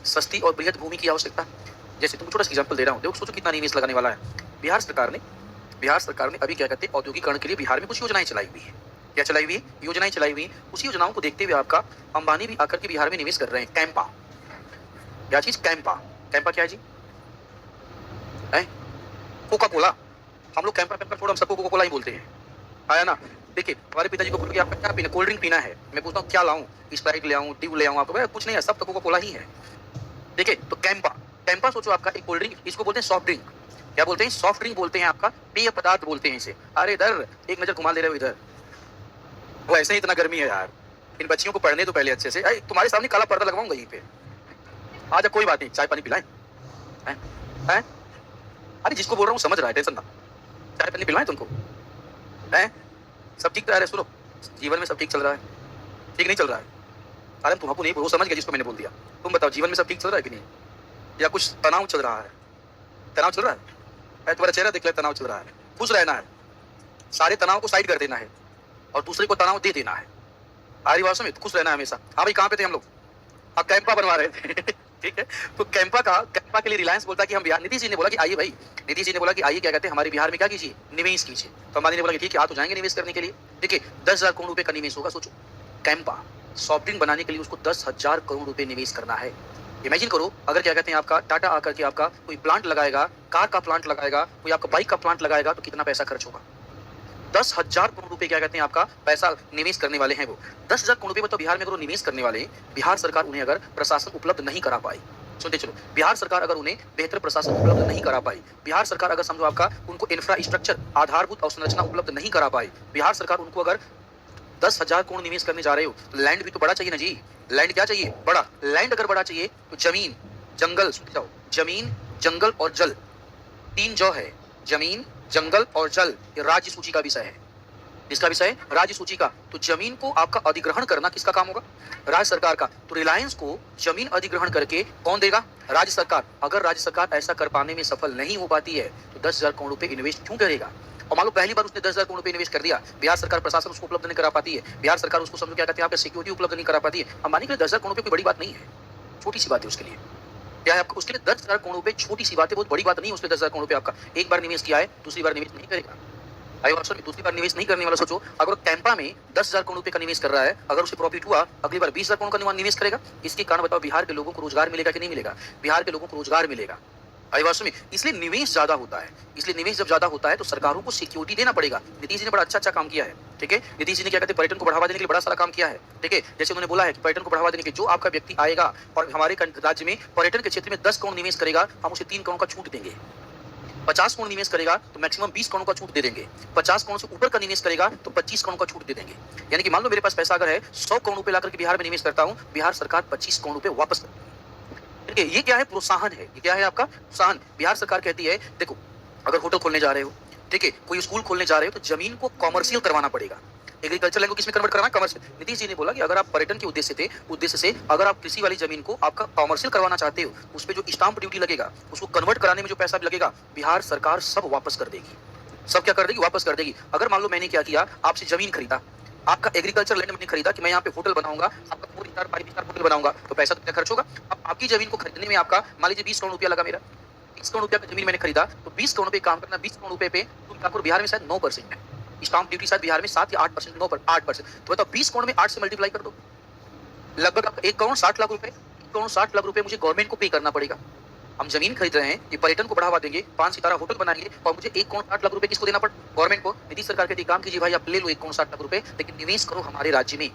सस्ती और बृहद भूमि की आवश्यकता। जैसे तुम छोटा सा एग्जांपल दे रहा हूँ, देखो सोचो कितना निवेश लगाने वाला है। बिहार सरकार ने अभी क्या कहते हैं, औद्योगिकरण के लिए बिहार में कुछ योजनाएं चलाई हुई है। क्या चलाई हुई है? योजनाएं चलाई हुई। उसी योजनाओं को देखते हुए आपका अंबानी भी आकर के बिहार में निवेश कर रहे हैं। कैंपा, क्या चीज? कैंपा। कैंपा क्या है जी? Coca Cola. हम लोग कैंपा कैंपा छोड़, हम सबको कोका कोला ही बोलते हैं, आया ना। देखिए हमारे पिताजी को बोल के आपका क्या पीना, कोल्ड ड्रिंक पीना है, मैं पूछता हूँ क्या लाऊं, स्प्राइट ले आऊं, ड्यू ले आऊं, आपको कुछ नहीं है, सब तो कोका कोला ही है। देखिए तो कैंपा, कैंपा सोचो आपका एक कोल्ड ड्रिंक, इसको बोलते हैं सॉफ्ट ड्रिंक। क्या बोलते हैं? सॉफ्ट ड्रिंक बोलते हैं, आपका पेय पदार्थ बोलते हैं इसे। अरे इधर एक नजर घुमा ले रहे हो इधर, वो ऐसे ही इतना गर्मी है यार, इन बच्चियों को पढ़ने तो पहले अच्छे से। तुम्हारे सामने काला पर्दा लगवाऊंगा यहीं पे, आजा कोई बात नहीं, चाय पानी पिलाएं। हैं? अरे जिसको बोल रहा हूँ समझ रहा है, टेंशन ना। चाय पानी पिलाएं तुमको? हैं? सब ठीक रहा है? सुनो, जीवन में सब ठीक चल रहा है? ठीक नहीं चल रहा है? अरे तुमको नहीं, वो समझ गया जिसको मैंने बोल दिया। तुम बताओ जीवन में सब ठीक चल रहा है कि नहीं, या कुछ तनाव चल रहा है? तनाव चल रहा है? तुम्हारा चेहरा देख ले, तनाव चल रहा है। खुश रहना है, सारे तनाव को साइड कर देना है और दूसरे को तनाव दे देना है। आरी बात में खुश रहना है हमेशा। हाँ भाई कहाँ पे थे हम लोग? आप कैंपा बनवा रहे थे ठीक है, तो कैंपा के लिए रिलायंस बोलता कि हम बिहार, नीतीश जी ने बोला कि आइए भाई, नीतीश जी ने बोला कि आइए क्या कहते हैं हमारे बिहार में क्या कीजिए, निवेश कीजिए। तो अंबानी ने बोला कि ठीक है आ तो जाएंगे निवेश करने के लिए। ठीक है, 10,000 करोड़ रुपए का निवेश होगा। सोचो कैंपा सॉफ्ट ड्रिंक बनाने के लिए उसको 10,000 करोड़ रुपए निवेश करना है। इमेजिन करो अगर क्या कहते हैं आपका टाटा आकर के आपका कोई प्लांट लगाएगा, कार का प्लांट लगाएगा, कोई आपका बाइक का प्लांट लगाएगा, तो कितना पैसा खर्च होगा। 10,000 करोड़ रुपए क्या कहते हैं आपका पैसा निवेश करने वाले हैं वो। 10,000 करोड़ रुपए मतलब बिहार में अगर निवेश करने वाले, बिहार सरकार उन्हें अगर प्रशासन उपलब्ध नहीं करा पाई, सुनते चलो, बिहार सरकार अगर उन्हें बेहतर प्रशासन उपलब्ध नहीं करा पाई, बिहार सरकार अगर समझो आपका उनको इंफ्रास्ट्रक्चर आधारभूत अवसंरचना उपलब्ध नहीं करा पाई, बिहार सरकार उनको अगर 10,000 करोड़ निवेश करने जा रहे हो, तो लैंड भी तो बड़ा चाहिए ना जी। लैंड क्या चाहिए? बड़ा। लैंड अगर बड़ा चाहिए तो जमीन जंगल, सुन जाओ, जमीन जंगल और जल, 3 जौ है, जमीन जंगल और जल। ये राज्य सूची का विषय है। किसका विषय है? राज्य सूची का। तो जमीन को आपका अधिग्रहण करना किसका काम होगा? राज्य सरकार का। तो रिलायंस को जमीन अधिग्रहण करके कौन देगा? राज्य सरकार। अगर राज्य सरकार ऐसा कर पाने में सफल नहीं हो पाती है तो 10,000 करोड़ रुपए इन्वेस्ट क्यों करेगा? और मान लो पहली बार उसने 10,000 करोड़ रुपए इन्वेस्ट कर दिया, बिहार सरकार प्रशासन उसको उपलब्ध नहीं करा पाती है, बिहार सरकार उसको समझो क्या कहते हैं आपका सिक्योरिटी उपलब्ध नहीं करा पाती है। अंबानी के लिए 10,000 करोड़ रुपए कोई बड़ी बात नहीं है, छोटी सी बात है उसके लिए। क्या है आपका? उसके लिए 10,000 करोड़ रुपए छोटी सी बात है, बहुत बड़ी बात नहीं है। उसके 10,000 करोड़ रुपए आपका एक बार निवेश किया है, दूसरी बार निवेश नहीं करेगा। दूसरी बार निवेश नहीं करने वाला सोचो, अगर कैंपा में 10,000 करोड़ रुपए का निवेश कर रहा है, अगर उसे प्रॉफिट हुआ, अगली बार 20,000 करोड़ का निवेश करेगा। इसके कारण बताओ बिहार के लोगों को रोजगार मिलेगा कि नहीं मिलेगा? बिहार के लोगों को रोजगार मिलेगा। में इसलिए निवेश ज्यादा होता है। इसलिए निवेश जब ज्यादा होता है तो सरकारों को सिक्योरिटी देना पड़ेगा। नीतीश जी ने बड़ा अच्छा काम किया है। ठीक है, नीतीश जी ने क्या कहते हैं पर्यटन को बढ़ावा देने के लिए बड़ा सारा काम किया है। ठीक है, जैसे उन्होंने बोला है कि पर्यटन को बढ़ावा देने के जो आपका व्यक्ति आएगा और हमारे राज्य में पर्यटन के क्षेत्र में 10 करोड़ निवेश करेगा, हम उसे 3 करोड़ का छूट देंगे। 50 करोड़ निवेश करेगा तो मैक्सिमम 20 करोड़ का छूट दे देंगे। 50 करोड़ से ऊपर का निवेश करेगा तो 25 करोड़ का छूट दे देंगे। यानी कि मान लो मेरे पास पैसा अगर है 100 करोड़ रुपए लाकर के बिहार में निवेश करता हूं, बिहार सरकार 25 करोड़ रुपए वापस करती है। ठीक है, ये क्या है? प्रोत्साहन है। ये क्या है आपका? प्रोत्साहन। बिहार सरकार कहती है देखो अगर होटल खोलने जा रहे हो, ठीक है, कोई स्कूल खोलने जा रहे हो, तो जमीन को कॉमर्शियल करवाना पड़ेगा। एग्रीकल्चर लैंड को किसमें कन्वर्ट करना है? कमर्शियल। नीतीश जी ने बोला कि अगर आप पर्यटन के उद्देश्य से अगर आप कृषि वाली जमीन को आपका कॉमर्शियल करवाना चाहते हो, उस पर जो स्टाम्प ड्यूटी लगेगा, उसको कन्वर्ट कराने में जो पैसा लगेगा, बिहार सरकार सब वापस कर देगी। सब क्या कर देगी? वापस कर देगी। अगर मान लो मैंने क्या किया, आपसे जमीन खरीदा, आपका एग्रीकल्चर लैंड मैंने खरीदा कि मैं यहाँ पे होटल बनाऊंगा, आपका 4 स्टार 5 स्टार होटल बनाऊंगा, तो पैसा तो खर्च होगा। अब आपकी जमीन को खरीदने में आपका मान लीजिए 20 करोड़ रुपया लगा, मेरा 20 करोड़ रुपया का जमीन मैंने खरीदा, तो 20 करोड़ रुपए काम करना, 20 करोड़ रुपए पे तुम ठाकुर बिहार में शायद 9% है स्टाम्प ड्यूटी, शायद बिहार में 7 या 8%, 8%। तो बताओ 20 करोड़ में 8 से मल्टीप्लाई कर दो, लगभग आपका 1 करोड़ 60 लाख रुपए, 1 करोड़ 60 लाख रुपए मुझे गवर्नमेंट को पे करना पड़ेगा। हम जमीन खरीद रहे हैं, ये पर्यटन को बढ़ावा देंगे, 5 सितारा होटल बनाएंगे, और मुझे 1 करोड़ 60 लाख रुपए किसको देना पड़? गवर्नमेंट को। नीतीश सरकार कहती है काम कीजिए भाई, आप ले लो 1 करोड़ 60 लाख रुपए, लेकिन निवेश करो हमारे राज्य में।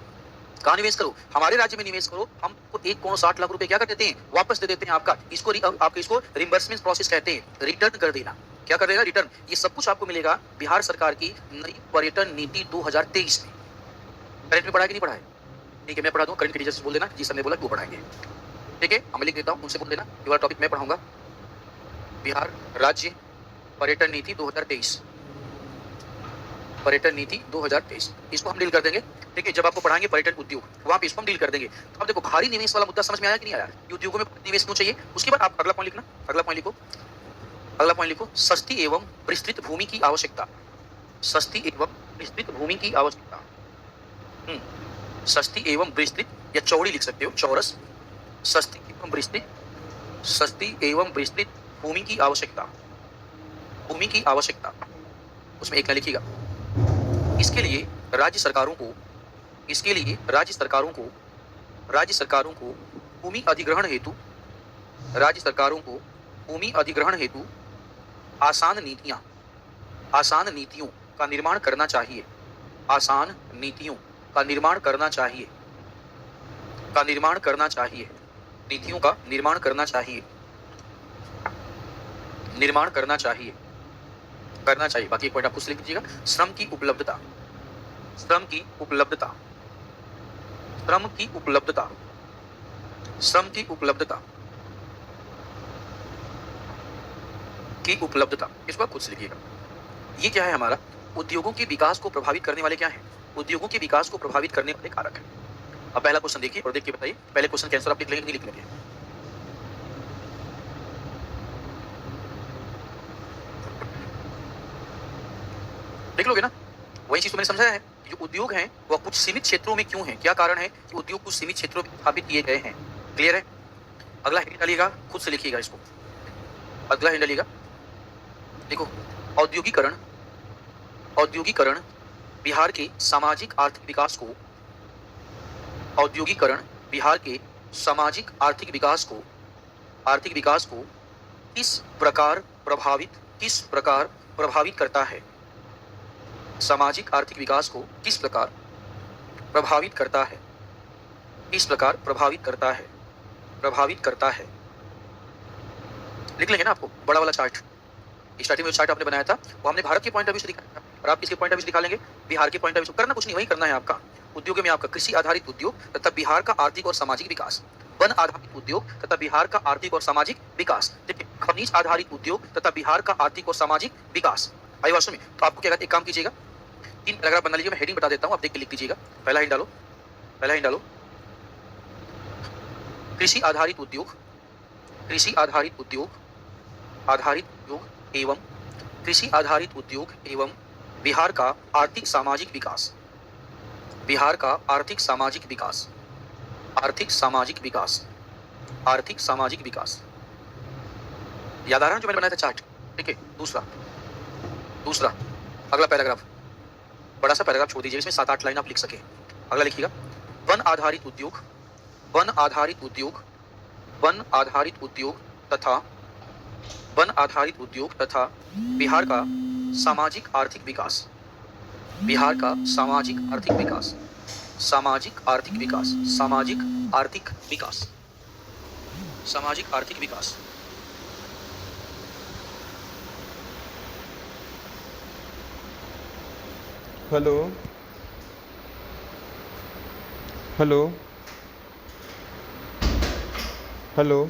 कहाँ निवेश करो? हमारे राज्य में निवेश करो। हमको 1 करोड़ 60 लाख रुपए क्या कर देते हैं? वापस दे देते हैं आपका। इसको रिम्बर्समेंट प्रोसेस कहते हैं, रिटर्न कर देना। क्या कर देना? रिटर्न। ये सब कुछ आपको मिलेगा बिहार सरकार की नई पर्यटन नीति 2023 में। करंट में पढ़ा कि नहीं पढ़ा है? ठीक है, मैं पढ़ा दूं, करंट के टीचर से बोल देना जी सर ने बोला कि वो पढ़ाएंगे। ठीक है, मैं लिख देता हूँ, उनसे बोल देना ये वाला टॉपिक मैं पढ़ाऊंगा। बिहार राज्य पर्यटन नीति 2023, पर्यटन नीति 2023, इसको हम डील कर देंगे। देखिए जब आपको पढ़ाएंगे पर्यटन उद्योग, वहां पे इसको हम डील कर देंगे। तो अब देखो भारी निवेश वाला मुद्दा समझ में आया कि नहीं आया, कि उद्योगों में निवेश क्यों चाहिए। उसके बाद आप अगला पॉइंट लिखना, अगला पॉइंट लिखो, अगला पॉइंट लिखो, सस्ती एवं विस्तृत भूमि की आवश्यकता, सस्ती एवं विस्तृत भूमि की आवश्यकता। सस्ती एवं विस्तृत या चौड़ी लिख सकते हो, चौरस, सस्ती एवं विस्तृत, सस्ती एवं विस्तृत भूमि की आवश्यकता, भूमि की आवश्यकता, उसमें एक ना लिखिएगा। इसके लिए राज्य सरकारों को, इसके लिए राज्य सरकारों को, राज्य सरकारों को भूमि अधिग्रहण हेतु, राज्य सरकारों को भूमि अधिग्रहण हेतु आसान नीतियां, आसान नीतियों का निर्माण करना चाहिए, आसान नीतियों का निर्माण करना चाहिए, का निर्माण करना चाहिए, नीतियों का निर्माण करना चाहिए, निर्माण करना चाहिए, करना चाहिए। बाकी एक पॉइंट आप खुद से लिख लीजिएगा, श्रम की उपलब्धता, श्रम की उपलब्धता, श्रम की उपलब्धता, श्रम की उपलब्धता, की उपलब्धता, इसको आप खुद से लिखिएगा। ये क्या है हमारा, उद्योगों के विकास को प्रभावित करने वाले क्या है, उद्योगों के विकास को प्रभावित करने वाले कारक है। अब पहला क्वेश्चन देखिए और देख के बताइए, पहले क्वेश्चन के आंसर आप लिख लेंगे नहीं लिख लेंगे। देख लोगे ना, वही चीज तो मैंने समझाया है। जो उद्योग हैं वह कुछ सीमित क्षेत्रों में क्यों हैं, क्या कारण है कि उद्योग कुछ सीमित क्षेत्रों में स्थापित किए गए हैं। क्लियर है। अगला हेडिंग डालिएगा, खुद से लिखिएगा इसको, अगला हेडिंग डालिएगा, देखो, औद्योगिकरण, औद्योगिकरण बिहार के सामाजिक आर्थिक विकास को, औद्योगिकरण बिहार के सामाजिक आर्थिक विकास को, आर्थिक विकास को किस प्रकार प्रभावित, किस प्रकार प्रभावित करता है, सामाजिक आर्थिक विकास को किस प्रकार प्रभावित करता है, किस प्रकार प्रभावित करता है, प्रभावित करता है। लिख लेंगे ना आपको बड़ा वाला चार्ट, स्टार्टिंग में चार्ट आपने बनाया था वो हमने भारत के पॉइंट ऑफ व्यू से दिखाया था, और आप किसके पॉइंट ऑफ व्यू से दिखा लेंगे, बिहार के पॉइंट ऑफ व्यू से। करना कुछ नहीं, वही करना है आपका। उद्योग में आपका कृषि आधारित उद्योग तथा बिहार का आर्थिक और सामाजिक विकास, वन आधारित उद्योग तथा बिहार का आर्थिक और सामाजिक विकास, देखिए खनिज आधारित उद्योग तथा बिहार का आर्थिक और सामाजिक विकास। आई बात सुनिए, तो आपको क्या, एक काम कीजिएगा, 3 पैराग्राफ बना लीजिए, मैं हेडिंग बता देता हूँ, आप देख के लिख दीजिएगा। पहला हेडिंग डालो, पहला हेडिंग डालो, कृषि आधारित उद्योग, कृषि आधारित उद्योग, आधारित उद्योग एवं कृषि आधारित उद्योग एवं बिहार का आर्थिक सामाजिक विकास, बिहार का आर्थिक सामाजिक विकास, आर्थिक सामाजिक विकास, आर्थिक सामाजिक विकास। याद आ रहा है जो मैंने बनाया था चार्ट, ठीक है। दूसरा, दूसरा अगला पैराग्राफ, बड़ा सा पैराग्राफ छोड़ दीजिए, इसमें 7-8 लाइन आप लिख सके। अगला लिखिएगा, वन आधारित उद्योग, वन आधारित उद्योग, वन आधारित उद्योग तथा, वन आधारित उद्योग तथा बिहार का सामाजिक आर्थिक विकास, बिहार का सामाजिक आर्थिक विकास, सामाजिक आर्थिक विकास, सामाजिक आर्थिक विकास, सामाजिक आर्थिक विकास। हेलो, हेलो, हेलो,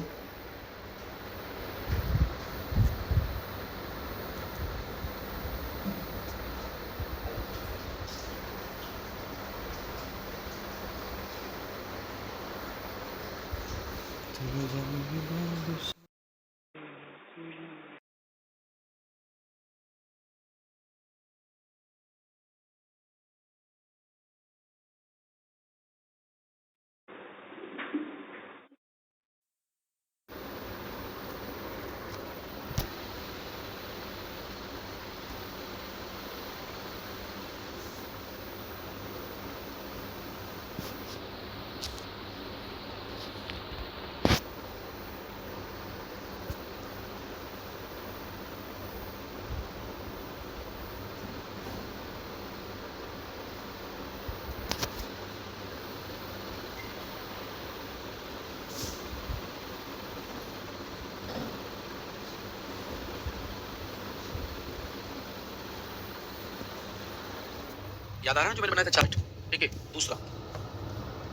याद आ रहा है जो मैंने बनाया था चार्ट, ठीक है। दूसरा,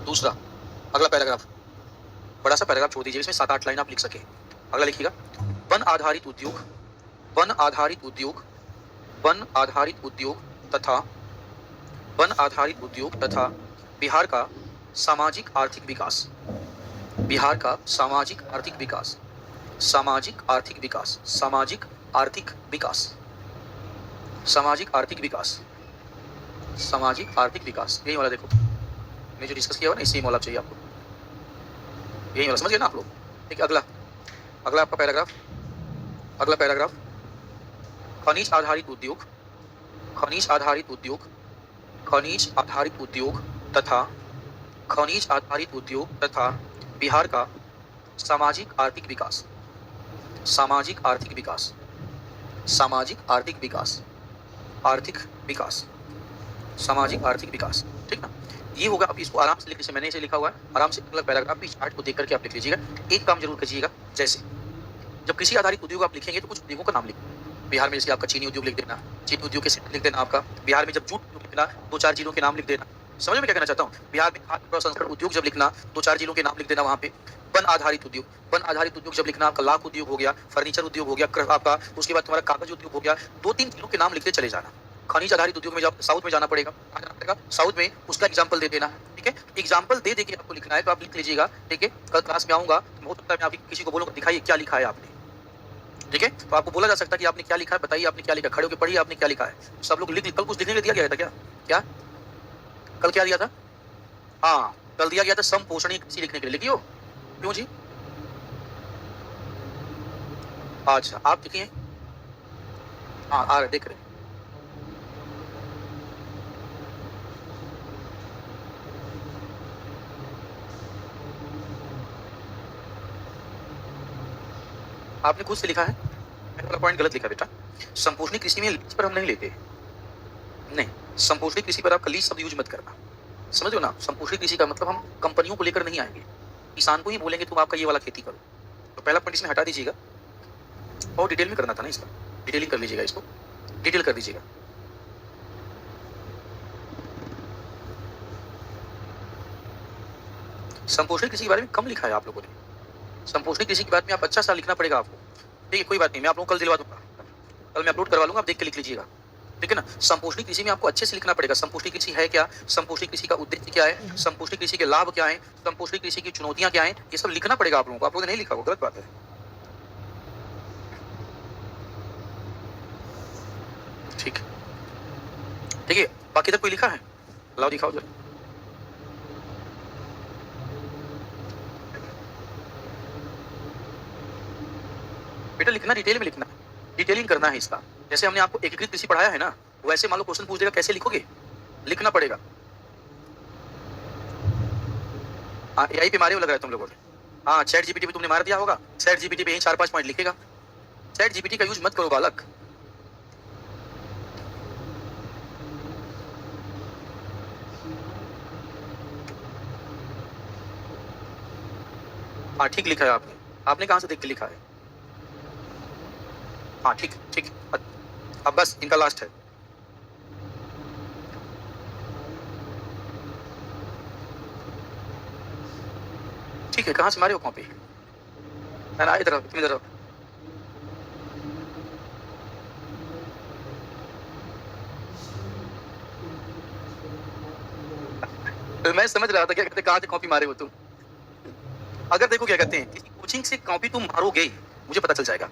दूसरा अगला पैराग्राफ, बड़ा सा पैराग्राफ छोड़ दीजिए, इसमें 7-8 लाइन आप लिख सके। अगला लिखिएगा, वन आधारित उद्योग, वन आधारित उद्योग, वन आधारित उद्योग तथा वन आधारित उद्योग तथा बिहार का सामाजिक आर्थिक विकास, बिहार का सामाजिक आर्थिक विकास, सामाजिक आर्थिक विकास, सामाजिक आर्थिक विकास, सामाजिक आर्थिक विकास, सामाजिक आर्थिक विकास, यही वाला देखो मैं जो डिस्कस किया हुआ ना, इसी वाला चाहिए आपको, यही वाला समझ गए ना आप लोग। ठीक है, अगला अगला आपका पैराग्राफ, अगला पैराग्राफ, खनिज आधारित उद्योग, खनिज आधारित उद्योग, खनिज आधारित उद्योग तथा खनिज आधारित उद्योग तथा बिहार का सामाजिक आर्थिक विकास, सामाजिक आर्थिक विकास, सामाजिक आर्थिक विकास, आर्थिक विकास, सामाजिक आर्थिक विकास। ठीक ना, ये होगा। अब इसको आराम से लिखने से, मैंने इसे लिखा हुआ है, आराम से अगला पैराग्राफ भी चार्ट को देख करके आप लिख लीजिएगा। एक काम जरूर कीजिएगा, जैसे जब कृषि आधारित उद्योग आप लिखेंगे तो कुछ उद्योगों का नाम लिखना। बिहार में जैसे आपका चीनी उद्योग लिख देना, चीनी उद्योग के लिख देना आपका। बिहार में जब जूट उद्योग लिखना, 2-4 जिलों के नाम लिख देना। समझ में क्या कहना चाहता हूँ? बिहार में खाद्य प्रसंस्करण उद्योग जब लिखना, 2-4 जिलों के नाम लिख देना वहाँ पे। वन आधारित उद्योग, वन आधारित उद्योग जब लिखना, आपका लाख उद्योग हो गया, फर्नीचर उद्योग हो गया आपका, उसके बाद तुम्हारा कागज उद्योग हो गया। 2-3 जिलों के नाम लिखते चले जाना। खनिज आधारित उद्योग में जब साउथ में जाना पड़ेगा, साउथ में उसका एग्जाम्पल दे देना। ठीक है, एग्जाम्पल दे के आपको लिखना है तो आप लिख लीजिएगा। ठीक है, कल क्लास में आऊंगा तो हो सकता है मैं आपकी किसी को बोलूंगा दिखाइए क्या लिखा है आपने। ठीक है, तो आपको बोला जा सकता है कि आपने क्या लिखा है, बताइए आपने क्या लिखा, खड़े होकर पढ़िए आपने क्या लिखा है। सब लोग लिख, कल कुछ लिखने के दिया गया था क्या? क्या कल क्या दिया था? हाँ, कल दिया गया था समपोषणीय कृषि लिखने के लिए। लिखियो। क्यों जी? अच्छा, आप लिखिए। हाँ, आ रहे, देख रहे। आपने खुद से लिखा है, मैंने वाला पॉइंट गलत लिखा बेटा। संपोषणी कृषि में लीज पर हम नहीं लेते। नहीं, संपोषणी कृषि पर आपका लीज शब्द यूज मत करना। समझ लो ना, संपोषणी कृषि का मतलब हम कंपनियों को लेकर नहीं आएंगे, किसान को ही बोलेंगे तुम आपका ये वाला खेती करो। तो पहला पॉइंट इसमें हटा दीजिएगा। और डिटेल में करना था ना इसका, डिटेलिंग कर लीजिएगा, इसको डिटेल कर दीजिएगा। संपोषणी कृषि के बारे में कम लिखा है आप लोगों ने। संपोषणी कृषि के बारे में आप अच्छा सा लिखना पड़ेगा आपको। ठीक है, कोई बात नहीं, मैं आप लोगों को कल दिलवा दूंगा, कल मैं अपलोड करवा लूंगा, आप देख के लिख लीजिएगा। ठीक है ना, संपोषणी कृषि में आपको अच्छे से लिखना पड़ेगा। संपोषणी कृषि है क्या, संपोषणी कृषि का उद्देश्य क्या है, संपोषणी कृषि के लाभ क्या है, संपोषणी कृषि की चुनौतियां क्या है, ये सब लिखना पड़ेगा आप लोगों को। आप लोगों ने नहीं लिखा, वो गलत बात है। ठीक है, ठीक है, बाकी तक कोई लिखा है? लाओ दिखाओ जरा। बेटा लिखना डिटेल में लिखना, डिटेलिंग करना है इसका। जैसे हमने आपको एकीकृत कृषि पढ़ाया है ना, वैसे मान लो क्वेश्चन पूछ देगा, कैसे लिखोगे, लिखना पड़ेगा। हाँ, एआई पे मारे हो लग रहा है तुम लोगों ने। हाँ, चैट जीपीटी पे तुमने मार दिया होगा, चैट जीपीटी पे यही 4-5 पॉइंट लिखेगा। चैट जीपीटी का यूज मत करो बालक। हाँ, ठीक लिखा है आपने। आपने कहाँ से देख के लिखा है? हाँ, ठीक ठीक। अब बस इनका लास्ट है। ठीक है, कहाँ से मारे हो कॉपी? ना इधर आओ, तुम इधर आओ। मैं समझ रहा था क्या कहते, कहाँ से कॉपी मारे हो तुम। अगर देखो क्या कहते हैं, किसी कोचिंग से कॉपी तुम मारोगे ही, मुझे पता चल जाएगा।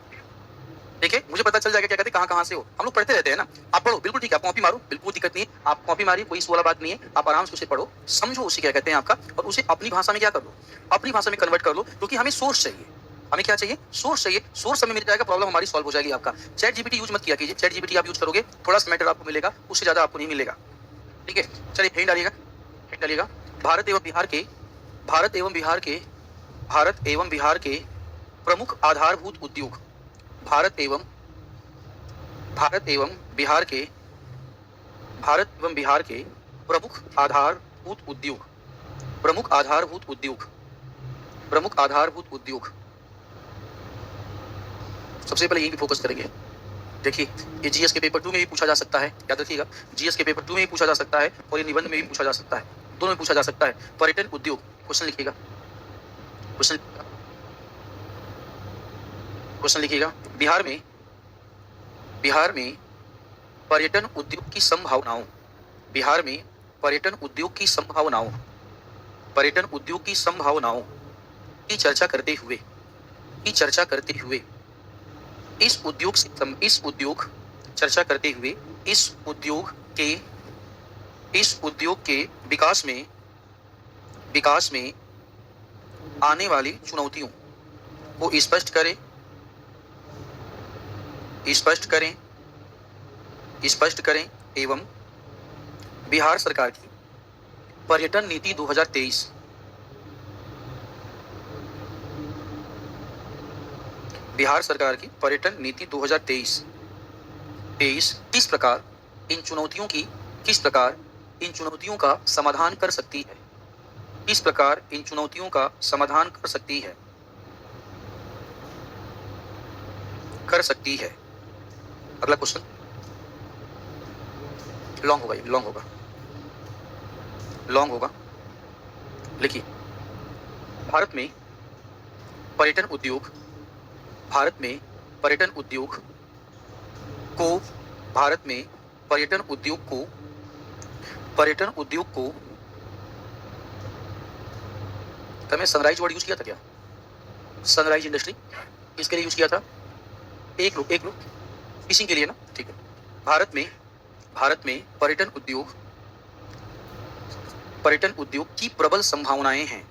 ठीक है, मुझे पता चल जाएगा क्या कहते हैं, कहाँ से हो। हम लोग पढ़ते रहते हैं ना। आप पढ़ो, बिल्कुल ठीक है, आप कॉपी मारो, बिल्कुल दिक्कत नहीं है। आप कॉपी मारिए, कोई इस वाला बात नहीं है। आप आराम से उसे पढ़ो, समझो उसे क्या कहते हैं आपका, और उसे अपनी भाषा में क्या कर लो, अपनी भाषा में कन्वर्ट कर लो। क्योंकि हमें सोर्स चाहिए। हमें क्या चाहिए? सोर्स चाहिए। सोर्स हमें मिल जाएगा, प्रॉब्लम हमारी सॉल्व हो जाएगी। आपका चैट जीपीटी यूज मत किया कीजिए। चैट जीपीटी आप यूज करोगे, थोड़ा सा मैटर आपको मिलेगा, उससे ज्यादा आपको नहीं मिलेगा। ठीक है, चलिए हेड डालिएगा, हेड डालिएगा। भारत एवं बिहार के, भारत एवं बिहार के, भारत एवं बिहार के प्रमुख आधारभूत उद्योग, भारत एवं बिहार के, भारत एवं बिहार के प्रमुख आधारभूत उद्योग, प्रमुख आधारभूत उद्योग, प्रमुख आधारभूत उद्योग। सबसे पहले यही पे फोकस करेंगे। देखिए, ये जीएस के पेपर 2 में भी पूछा जा सकता है, याद रखिएगा। जीएस के पेपर 2 में भी पूछा जा सकता है और ये निबंध में भी पूछा जा सकता है, दोनों में पूछा जा सकता है। पर्यटन उद्योग, क्वेश्चन लिखिएगा, क्वेश्चन लिखिएगा। बिहार में बिहार में पर्यटन उद्योग की संभावनाओं, बिहार में पर्यटन उद्योग की संभावनाओं, पर्यटन उद्योग की संभावनाओं की चर्चा करते हुए इस उद्योग चर्चा करते हुए इस उद्योग के विकास में आने वाली चुनौतियों को स्पष्ट करें एवं बिहार सरकार की पर्यटन नीति 2023 बिहार सरकार की पर्यटन नीति 2023 किस प्रकार इन चुनौतियों का समाधान कर सकती है, किस प्रकार इन चुनौतियों का समाधान कर सकती है। अगला क्वेश्चन लॉन्ग होगा। लिखिए, भारत में पर्यटन उद्योग को क्या मैं सनराइज वर्ड यूज किया था क्या? सनराइज इंडस्ट्री किसके लिए यूज किया था? एक लोग फिशिंग के लिए ना, ठीक है। भारत में पर्यटन उद्योग की प्रबल संभावनाएं हैं।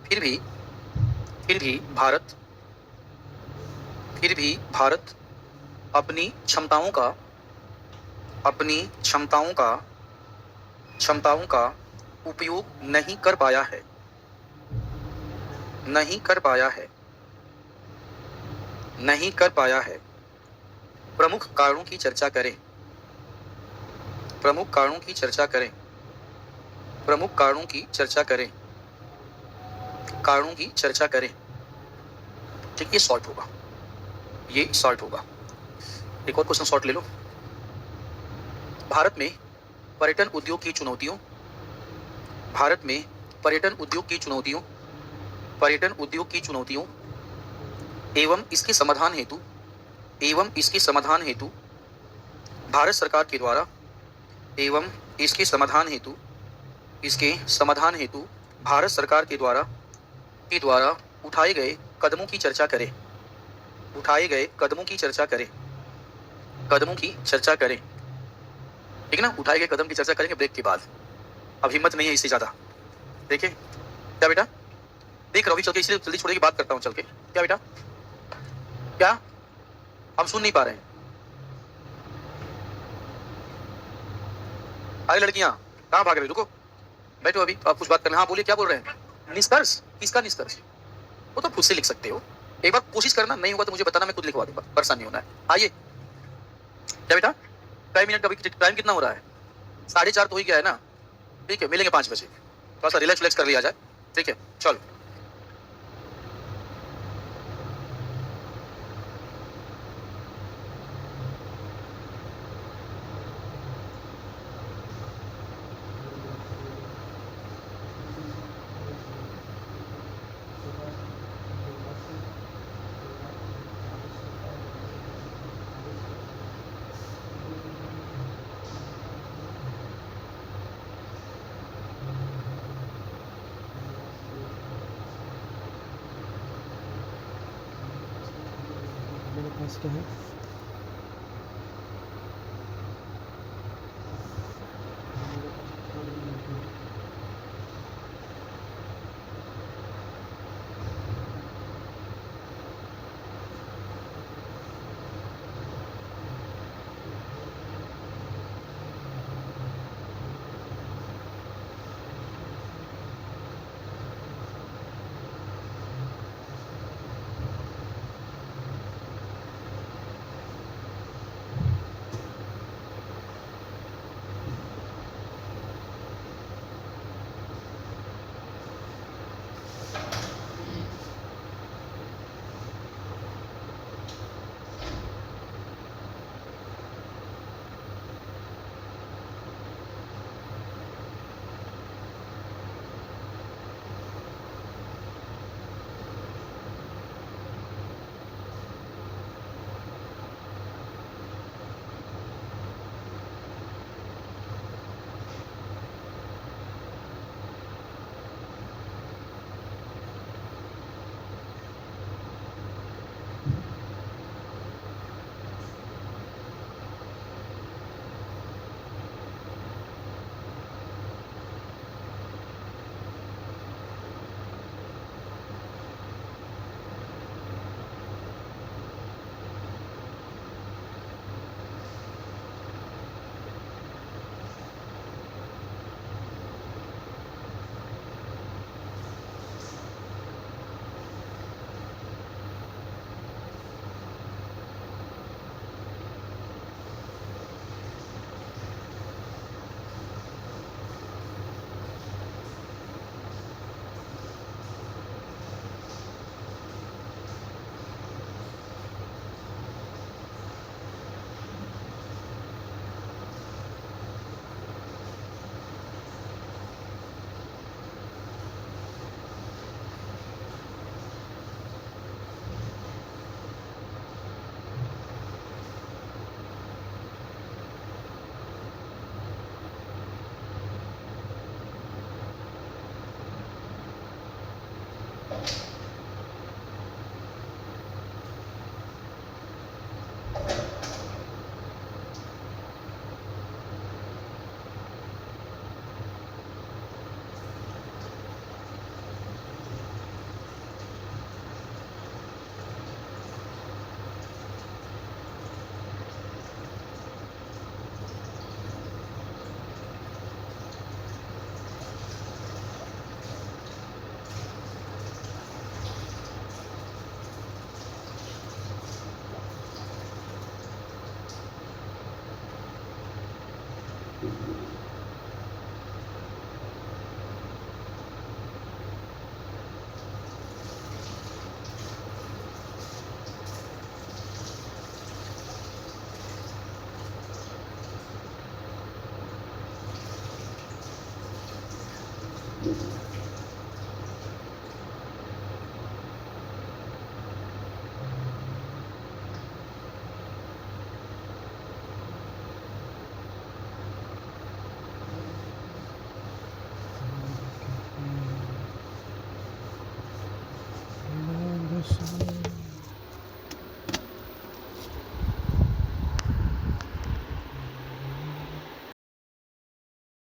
फिर भी भारत अपनी क्षमताओं का उपयोग नहीं कर पाया है। प्रमुख कारणों की चर्चा करें। ठीक, ये शॉर्ट होगा। एक और क्वेश्चन शॉर्ट ले लो। भारत में पर्यटन उद्योग की चुनौतियों एवं इसके समाधान हेतु भारत सरकार के द्वारा भारत सरकार के द्वारा उठाए गए कदमों की चर्चा करें। ठीक है ना, उठाए गए कदम की चर्चा करेंगे ब्रेक के बाद। अब हिम्मत नहीं है इससे ज्यादा। देखिए क्या बेटा, देख रहा हूँ चल के, इसलिए जल्दी छोड़ने की बात करता हूँ चल के। क्या बेटा, क्या हम सुन नहीं पा रहे हैं? अरे लड़कियां कहाँ भाग रही? रुको, बैठो, अभी आप कुछ बात करना। हाँ बोलिए, क्या बोल रहे हैं? निष्कर्ष? किसका निष्कर्ष? वो तो खुद से लिख सकते हो, एक बार कोशिश करना, नहीं होगा तो मुझे बताना, मैं खुद लिखवा दूंगा, परेशान नहीं होना है। आइए। क्या बेटा, टाइम कितना हो रहा है? 4:30 तो हो ही गया है ना। ठीक है, मिलेंगे 5 बजे। थोड़ा सा रिलैक्स कर लिया जाए। ठीक है, चलो। मेरे पास तो है। है